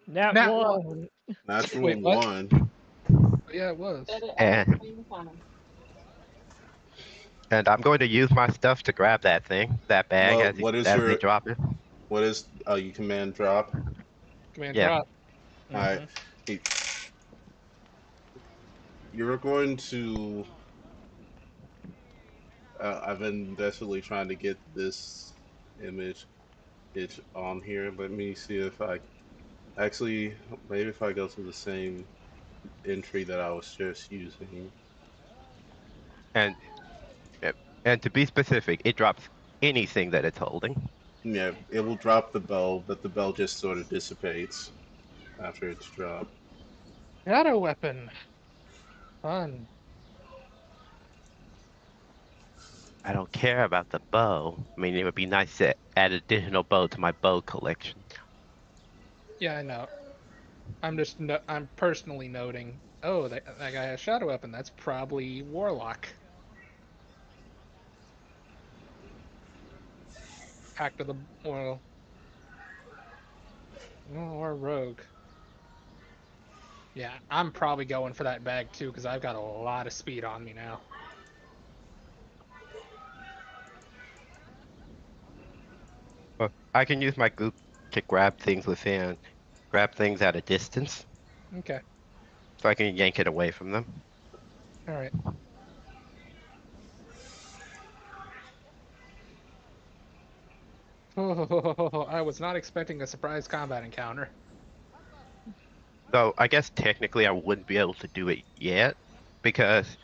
Nat Nat one. 1. Natural Wait, what? one. Yeah, it was. Said it at the And same time. I'm going to use my stuff to grab that bag Well, what is as they your drop it. what is you command drop? Command Yeah. drop. All right. Mhm. Hey, you're going to. I've been desperately trying to get this image it's on here. Let me see if I actually maybe if I go to the same entry that I was just using. And and to be specific, it drops anything that it's holding. Yeah, it will drop the bow, but the bow just sort of dissipates after it's dropped. Shadow weapon. Fun. I don't care about the bow. I mean, it would be nice to add additional bow to my bow collection. Yeah, I know. I'm personally noting. Oh, that guy has shadow weapon. That's probably warlock. Pact of the well, or rogue. Yeah, I'm probably going for that bag too because I've got a lot of speed on me now. But I can use my goop to grab things grab things at a distance, Okay, so I can yank it away from them. all right. Oh, I was not expecting a surprise combat encounter. Though I guess technically I wouldn't be able to do it yet because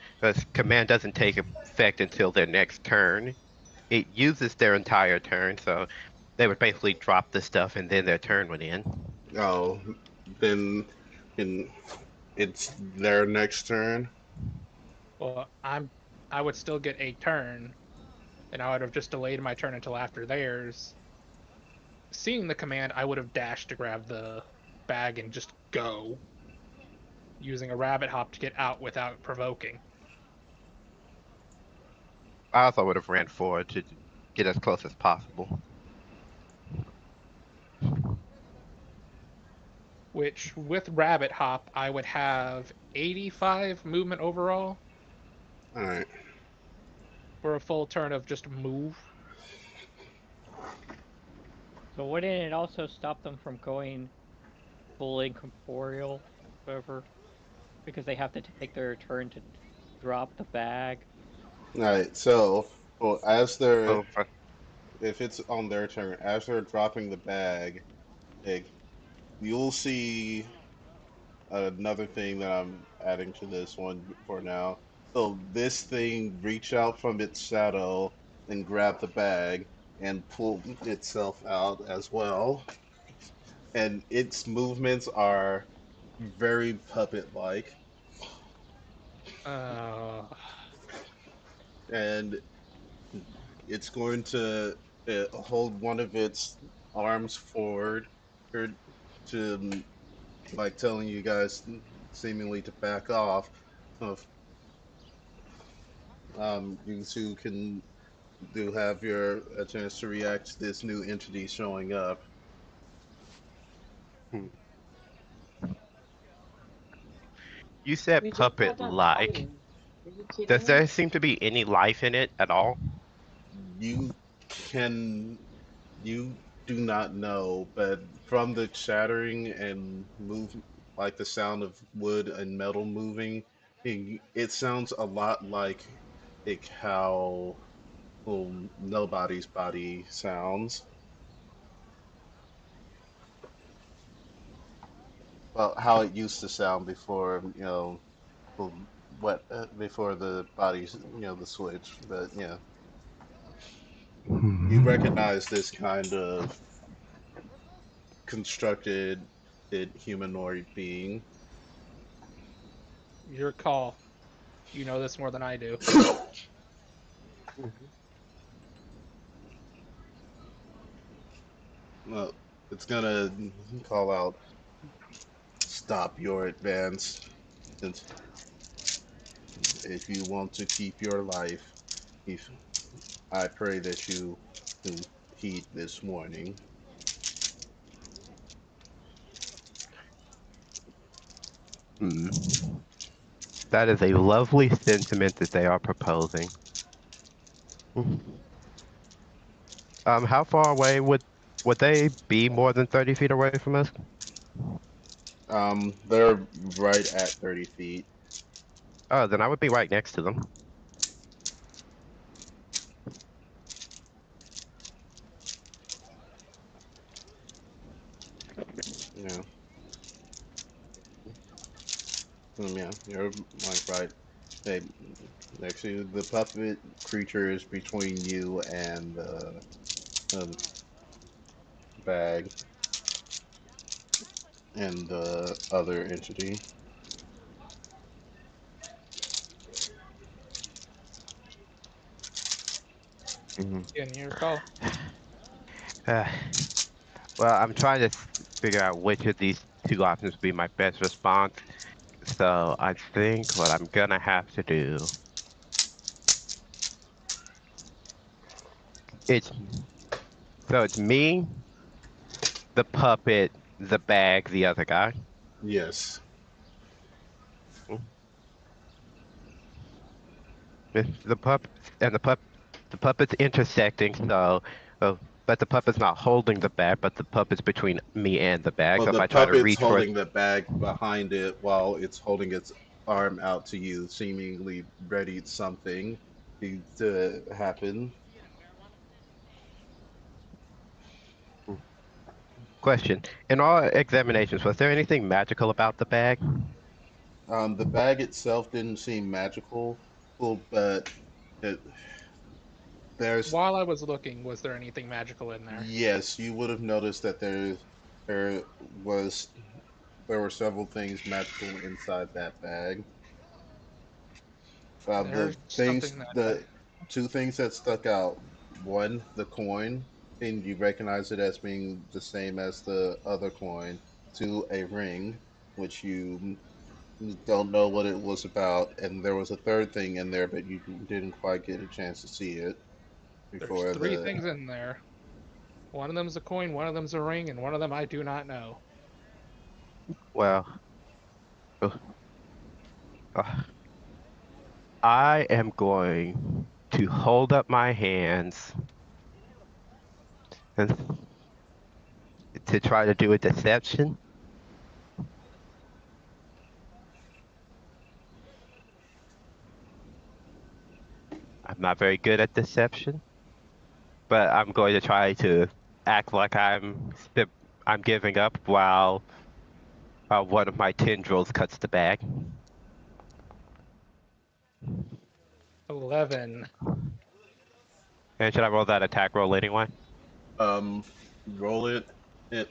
command doesn't take effect until their next turn. It uses their entire turn, so they would basically drop the stuff and then their turn would end. Oh, then in it's their next turn. Well, I would still get a turn, and I would have just delayed my turn until after theirs. Seeing the command, I would have dashed to grab the bag and just go, using a rabbit hop to get out without provoking. I also would have ran forward to get as close as possible. Which, with rabbit hop, I would have 85 movement overall All right. for a full turn of just move. So wouldn't it also stop them from going full incorporeal, whatever? Because they have to take their turn to drop the bag. All right. So, well, as they're Oh, if it's on their turn, as they're dropping the bag, like, you'll see another thing that I'm adding to this one for now. So this thing reach out from its shadow and grab the bag and pull itself out as well. And its movements are very puppet-like. Uh, And it's going to hold one of its arms forward to like telling you guys seemingly to back off. So you two can do have your a chance to react to this new entity showing up. hmm. You said We just got done puppet-like. fighting. Are you kidding Does me? there seem to be any life in it at all? You can you do not know, but from the chattering and move like the sound of wood and metal moving, it sounds a lot like how nobody's body sounds. Well, how it used to sound before, well, what before the bodies, the switch. But yeah, you Hmm. recognize this kind of constructed humanoid being. your call. You know this more than I do. Well, it's gonna call out, "Stop your advance, since if you want to keep your life, if I pray that you heed this warning." Hmm. That is a lovely sentiment that they are proposing. How far away would they be more than 30 feet away from us? They're right at 30 feet. Oh, then I would be right next to them. Yeah, yeah, you're like right. They actually the puppet creature is between you and the um, bag and the other entity. Mhm. Again, your call. Uh, well, I'm trying to figure out which of these two options would be my best response. So I think what I'm gonna have to do it's it's me, the puppet, the bag, the other guy. Yes. The pup and the puppet's intersecting. But the puppet's not holding the bag, but the puppet's between me and the bag. Well, So if the I try to puppet's reach for, holding the bag behind it while it's holding its arm out to you, seemingly ready something to happen. question, in all examinations, was there anything magical about the bag? The bag itself didn't seem magical, well, but it, there's While I was looking, was there anything magical in there? yes, you would have noticed that there was there were several things magical inside that bag. There's something that The two things that stuck out. One, the coin, and you recognize it as being the same as the other coin. Two, a ring, which you don't know what it was about. And there was a third thing in there, but you didn't quite get a chance to see it there's before three the. things in there. One of them's a coin, one of them's a ring, and one of them I do not know. Well, uh, uh, I am going to hold up my hands and to try to do a deception. I'm not very good at deception, but I'm going to try to act like I'm giving up while one of my tendrils cuts the bag. 11. And should I roll that attack roll anyway? Um, roll it. It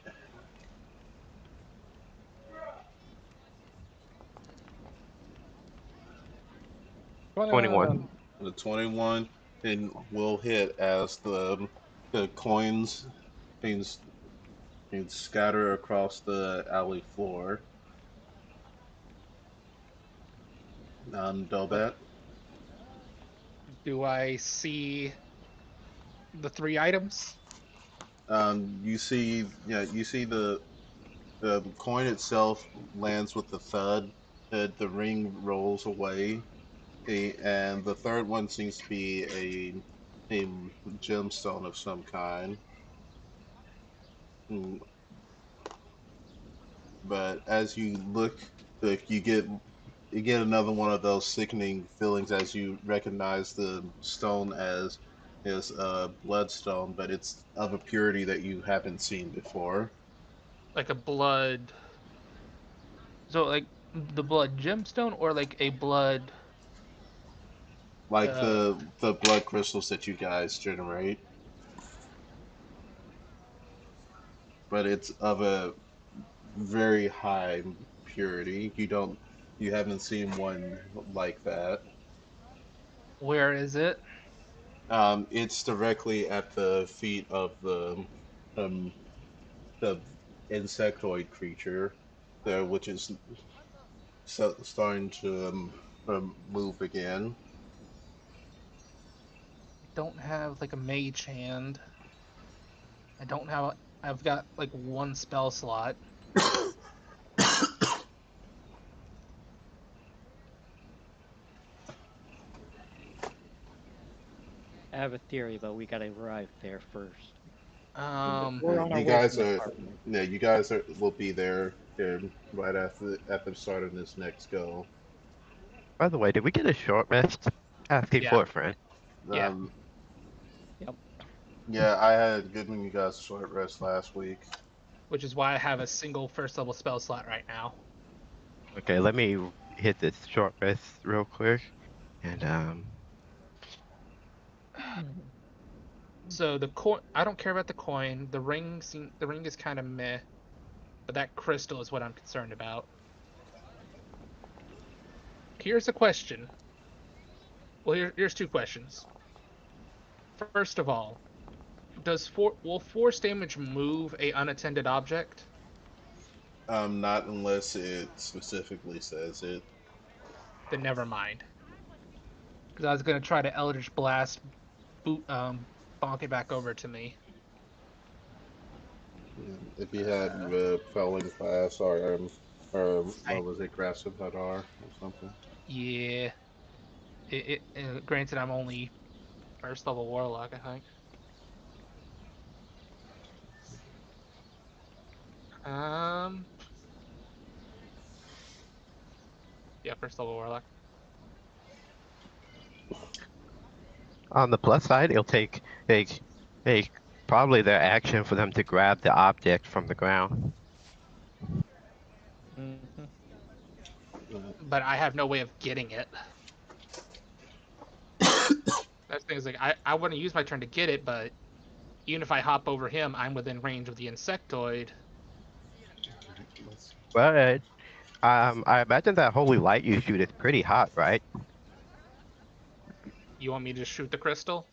21. 21. the 21 and will hit as the coins things things scatter across the alley floor. What Delbet. do I see the three items? You see, yeah, you see the coin itself lands with the thud. The ring rolls away, and the third one seems to be a gemstone of some kind. Mm, But as you look, you get another one of those sickening feelings as you recognize the stone as a bloodstone, but it's of a purity that you haven't seen before. Like a blood. So, like the blood gemstone or like a blood. Like Uh, the blood crystals that you guys generate, but it's of a very high purity. You haven't seen one like that. where is it? It's directly at the feet of um the insectoid creature there, which is starting to move again. I don't have like a mage hand. I don't have. I've got like one spell slot. I have a theory, but we gotta arrive there first. Um, We're on our You way guys from the are, apartment. yeah, you guys are will be there right at the start of this next go. By the way, did we get a short rest? Asking yeah, for a friend. yeah. Um, Yep. yeah, I had given you guys a short rest last week. Which is why I have a single first level spell slot right now. Okay, let me hit this short rest real quick. And Mhm. So the coin. I don't care about the coin. The ring is kind of meh, but that crystal is what I'm concerned about. Here's a question. Well, here's two questions. First of all, will force damage move a unattended object? Not unless it specifically says it. Then never mind. Because I was gonna try to Eldritch Blast, boot, bonk it back over to me. If you had Uh, felling class or I what was it, grasp of Hadar or something. yeah. Granted, I'm only first level warlock, I think. Um, yeah, first level warlock. On the plus side, it'll take a probably their action for them to grab the object from the ground. Mm-hmm. Uh, But I have no way of getting it. That's the thing is like I want to use my turn to get it, but even if I hop over him, I'm within range of the insectoid. let's- But I imagine that holy light you shoot is pretty hot, right? You want me to shoot the crystal?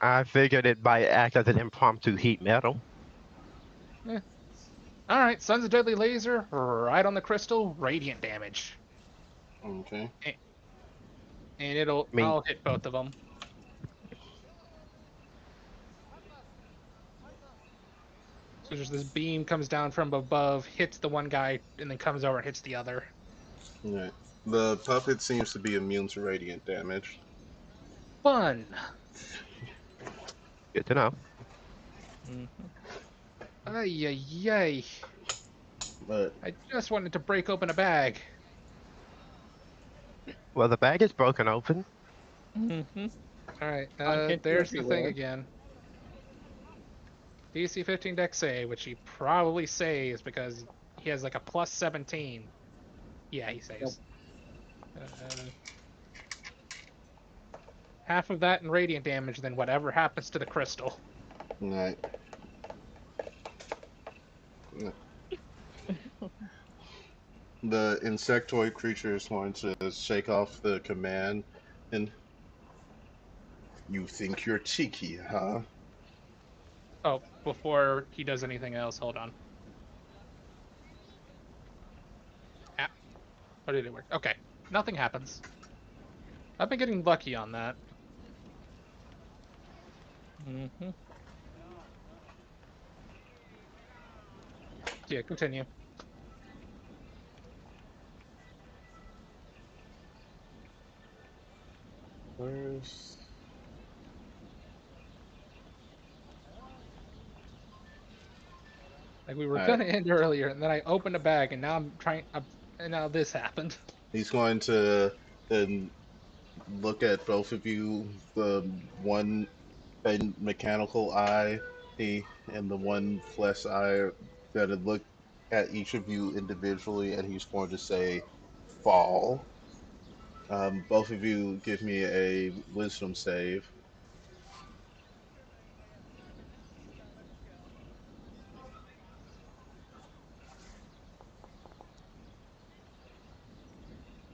I figured it might act as an impromptu heat metal. Eh. All right, Sons of Deadly Laser, right on the crystal, radiant damage, okay. and, I mean, I'll hit both of them. So just this beam comes down from above, hits the one guy, and then comes over and hits the other. Right. The puppet seems to be immune to radiant damage, Fun. good to know. Mm-hmm. Ay ay ay. but I just wanted to break open a bag. Well, the bag is broken open. Mm-hmm. All right, Contents are there's the thing everywhere. again. DC 15 dex save, which he probably saves because he has like a plus 17. Yeah, he Yep. saves. Half of that in radiant damage, then whatever happens to the crystal. right. The insectoid creature is going to shake off the command, and you think you're cheeky, huh? Oh, before he does anything else, hold on. Ah, how did it work? Okay, nothing happens. I've been getting lucky on that. Mm-hmm. Yeah, continue. Where's Like we were all right? gonna end earlier, and then I opened a bag, and and now this happened. He's going to then look at both of you. The one a mechanical eye, and the one flesh eye. That look at each of you individually, and he's going to say, "Fall." Both of you give me a wisdom save.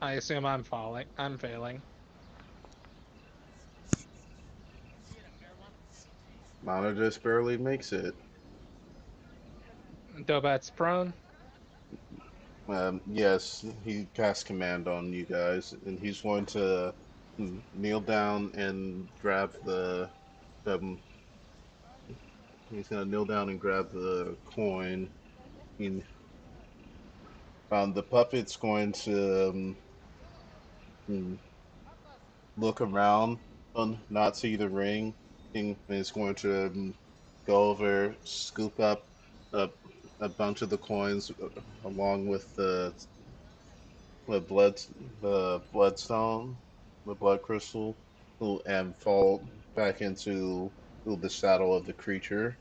I assume I'm falling. I'm failing. Mana just barely makes it. Dobat's prone. Yes, he casts command on you guys, and he's going to kneel down and grab the. Um, he's going to kneel down and grab the coin. And, the puppet's going to mm, look around and not see the ring, and is going to go over, scoop up a, a bunch of the coins along with the blood, the bloodstone, the blood crystal, and fall back into the shadow of the creature.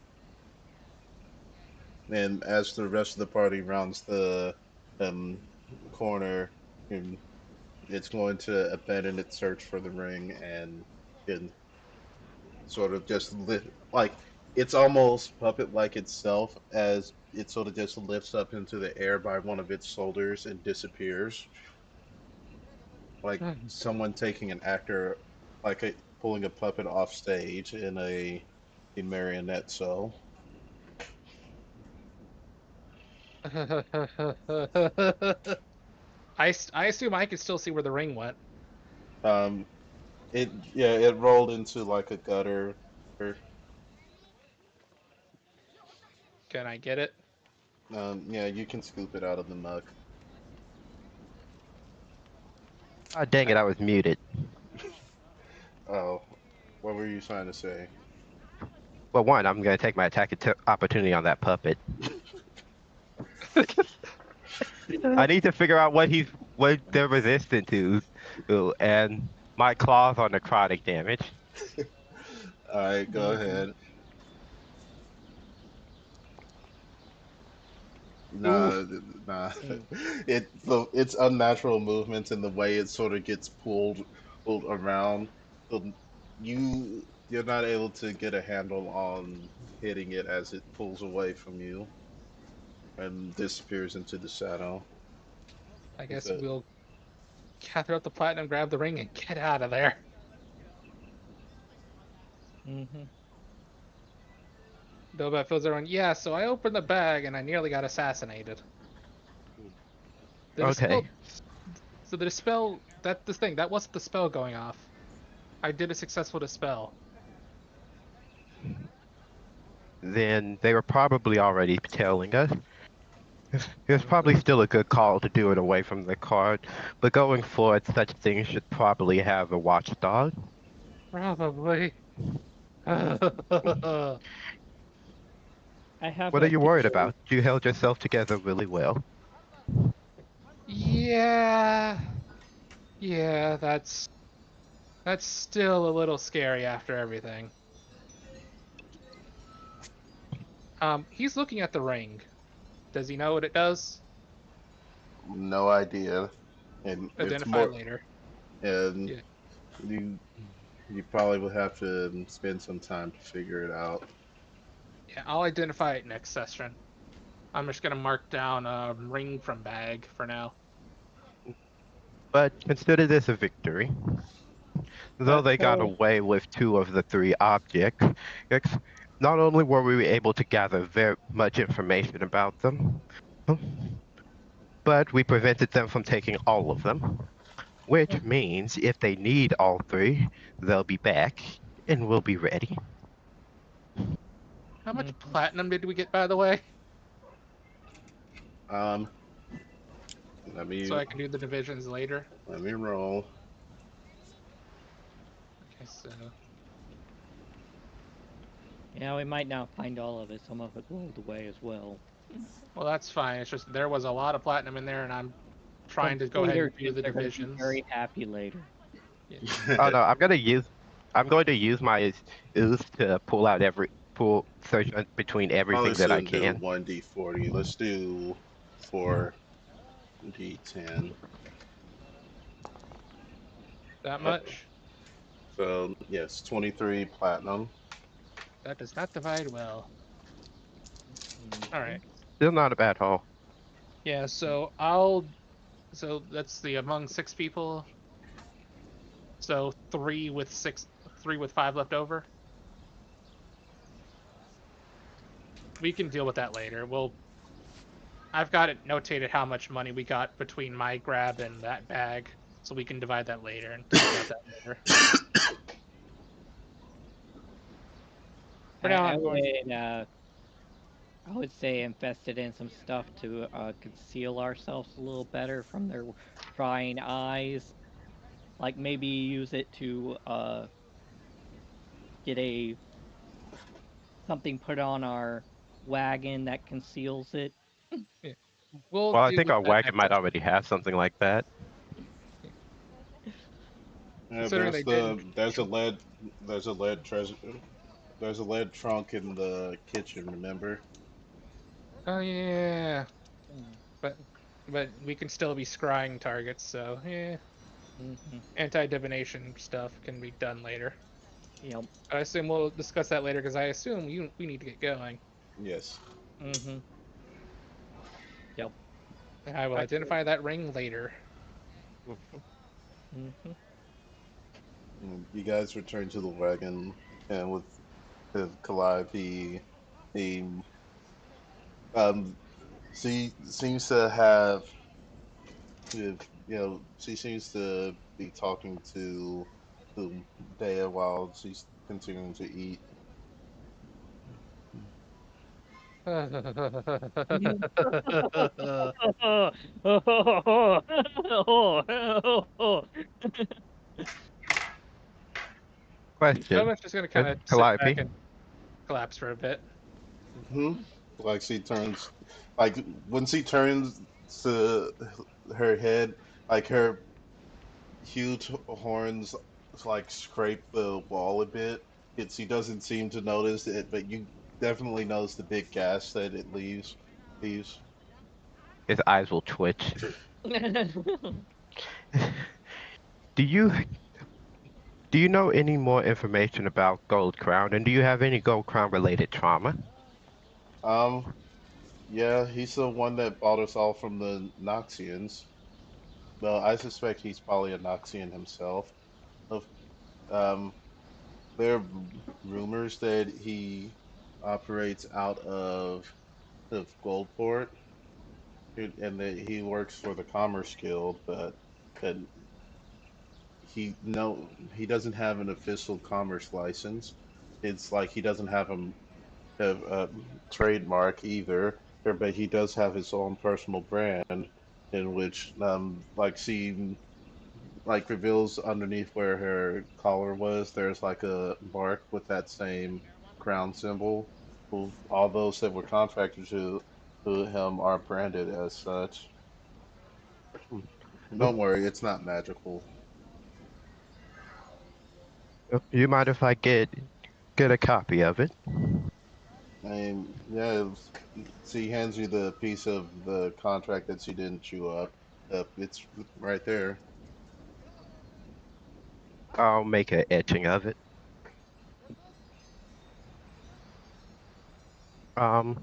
And as the rest of the party rounds the um, corner, and it's going to abandon its search for the ring and sort of just lift, like it's almost puppet like itself as it sort of just lifts up into the air by one of its shoulders and disappears, like someone taking an actor, like pulling a puppet off stage in a the marionette cell. I assume I can still see where the ring went. Um, it rolled into like a gutter. Can I get it? Yeah, you can scoop it out of the muck. Ah, dang it, I was muted. Oh, what were you trying to say? Well, one, I'm going to take my opportunity on that puppet. I need to figure out what they're resistant to, and my claws on necrotic damage. All right, go Mm-hmm. ahead. Ooh, Nah, nah. Mm. It's unnatural movements and the way it sort of gets pulled around. So you're not able to get a handle on hitting it as it pulls away from you and disappears into the shadow. I Is guess that we'll gather up the platinum, grab the ring, and get out of there. Mm-hmm. Dobet fills everyone. Yeah, so I opened the bag and I nearly got assassinated. The dispel. okay. So the dispel. That this thing. That wasn't the spell going off. I did a successful dispel. Then they were probably already telling us. It's probably Mhm. still a good call to do it away from the card, but going forward, such things should probably have a watchdog. Probably. I have What are a you worried theory. about? You held yourself together really well. Yeah. Yeah, that's still a little scary after everything. He's looking at the ring. Does he know what it does? no idea? And it's Identify more, later. and Yeah. you you probably will have to spend some time to figure it out. Yeah, I'll identify it next session. I'm just gonna mark down ring from bag for now. But consider this a victory. Though But they got so away with two of the three objects, ex- not only were we able to gather very much information about them, but we prevented them from taking all of them. Which means if they need all three, they'll be back and we'll be ready. How much mhm. platinum did we get, by the way? Um, let So me I can do the divisions later. let me roll. Okay, so Yeah, we might not find all of it. Some of it rolled away as well. well that's fine. It's just there was a lot of platinum in there, and I'm Some trying to go ahead and trader do kids the are going to be divisions. very happy later. Yeah. Oh no, I'm going to use my ooze to pull search between I'll everything that I assume do can. 1d40. Let's do 4d10. That Uh, much? so yes, 23 platinum. That does not divide well. All Mhm. right. Still not a bad haul. Yeah, so I'll so that's the among six people. So three with five left over. We can deal with that later. I've got it notated how much money we got between my grab and that bag, so we can divide that later and talk about that later. For I, now, I I'm going. would I would say invested in some stuff to conceal ourselves a little better from their prying eyes. Like maybe use it to get a something put on our wagon that conceals it. Yeah, we'll Well, I deal think with our that wagon next might session. already have something like that. Yeah. Yeah, Considering they didn't. there's a lead treasure there's a lead trunk in the kitchen. Remember? Oh yeah, Mm. but but we can still be scrying targets, so yeah, Mm-hmm. anti-divination stuff can be done later. Yep. I assume we'll discuss that later because I assume we need to get going. Yes. Mm-hmm. Yep. And I will Actually. identify that ring later. Mm-hmm. You guys return to the wagon, and with Calliope, he um she seems to have she seems to be talking to Dea while she's continuing to eat. Question. I'm just gonna kind of sit back Calliope. and collapse for a bit. Hmm. Like she turns, like when she turns to her head, like her huge horns like scrape the wall a bit. She doesn't seem to notice it, but you definitely notice the big gash that it leaves. His eyes will twitch. Do you do you know any more information about Gold Crown, and do you have any Gold Crown related trauma? Um, yeah, he's the one that bought us all from the Noxians. Well, I suspect he's probably a Noxian himself. Of there are rumors that he operates out of Goldport, and that he works for the Commerce Guild, but that he doesn't have an official commerce license. It's like he doesn't have a trademark either, but he does have his own personal brand in which like she like reveals underneath where her collar was, there's like a mark with that same crown symbol. All those that were contracted to him are branded as such. Don't worry, it's not magical. You mind if I get a copy of it? I mean, yeah, she hands you the piece of the contract that she didn't chew up. It's right there. I'll make an etching of it. Um,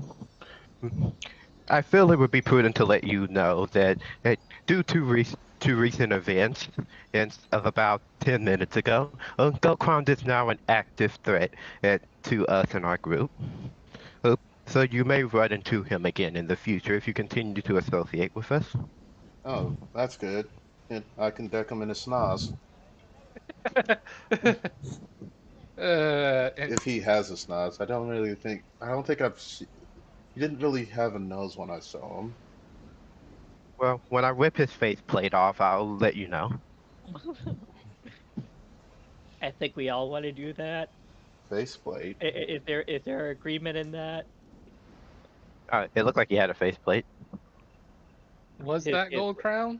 I feel it would be prudent to let you know that due to recent events of about 10 minutes ago, Gokron is now an active threat to us and our group. Uh, so you may run into him again in the future if you continue to associate with us. Oh, that's good. And I can deck him in a snoz And if he has a snoz. I don't think he didn't really have a nose when I saw him. Well, when I rip his faceplate off, I'll let you know. I think we all want to do that. Faceplate. Is there agreement in that? It looked like he had a faceplate. was His, that his, gold crown?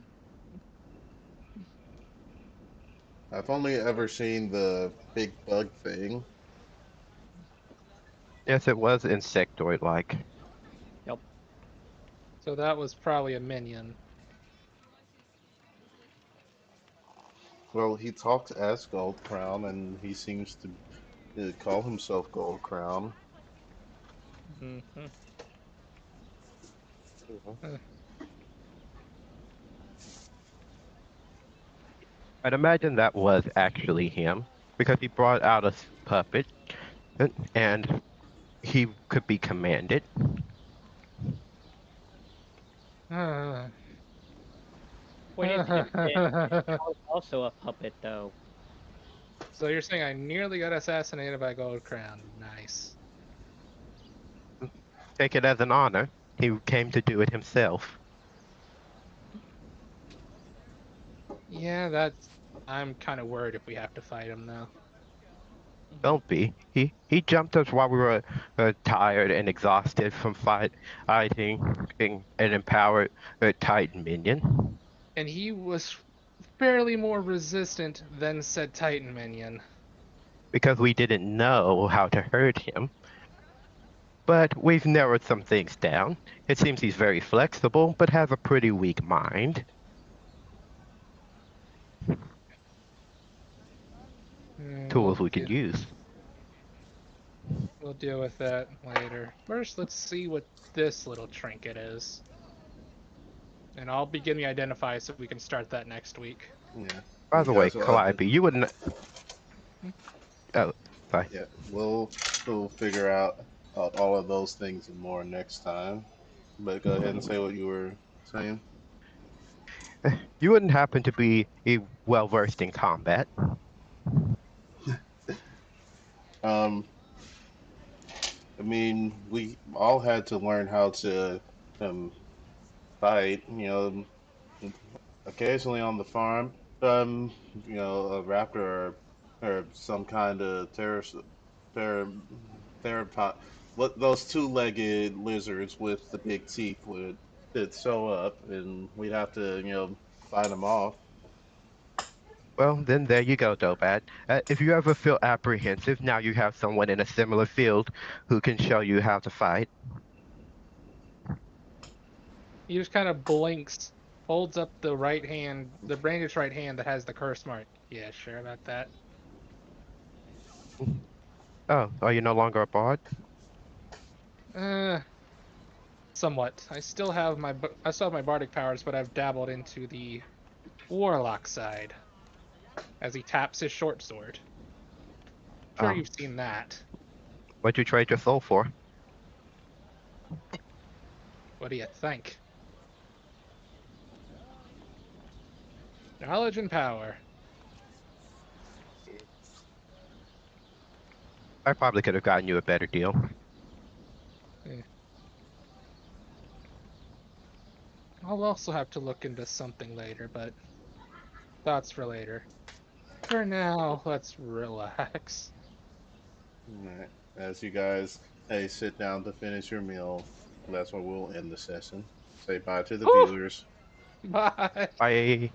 I've only ever seen the big bug thing. Yes, it was insectoid-like. yep. So that was probably a minion. Well, he talks as Gold Crown, and he seems to call himself Gold Crown. Hmm. Mhm. Uh, I'd imagine that was actually him because he brought out a puppet and he could be commanded. uh, Pointed to that was also a puppet, though. so you're saying I nearly got assassinated by gold crown? Nice. Take it as an honor. He came to do it himself. Yeah, that's. I'm kind of worried if we have to fight him now. Mhm. Don't be. He jumped us while we were tired and exhausted from fighting an empowered Titan minion. And he was fairly more resistant than said Titan minion. Because we didn't know how to hurt him. But we've narrowed some things down. It seems he's very flexible, but has a pretty weak mind. We'll Tools we could use. we'll deal with that later. First, let's see what this little trinket is, and I'll begin the identify so we can start that next week. Yeah, By you the way, guys will have to. Calliope, you wouldn't. Oh, sorry. Yeah, well, we'll figure out all of those things and more next time. But go ahead and say what you were saying. You wouldn't happen to be well versed in combat. Um, I mean, we all had to learn how to um, fight. Occasionally on the farm, a raptor or some kind of ter, theropod. What those two-legged lizards with the big teeth would show up, and we'd have to fight them off. Well, then there you go, Dobad. If you ever feel apprehensive, now you have someone in a similar field who can show you how to fight. He just kind of blinks, holds up the right hand, the brandished right hand that has the curse mark. Yeah, sure about that. Oh, are you no longer a bard? Uh, Somewhat. I still have my bardic powers, but I've dabbled into the warlock side as he taps his short sword. Sure, Oh, you've seen that. what'd you trade your soul for? What do you think? Knowledge and power. I probably could have gotten you a better deal. Eh. I'll also have to look into something later, but thoughts for later. For now, let's relax. Alright. As you guys, hey, sit down to finish your meal. That's where we'll end the session. Say bye to the Whew! viewers. Bye. Bye.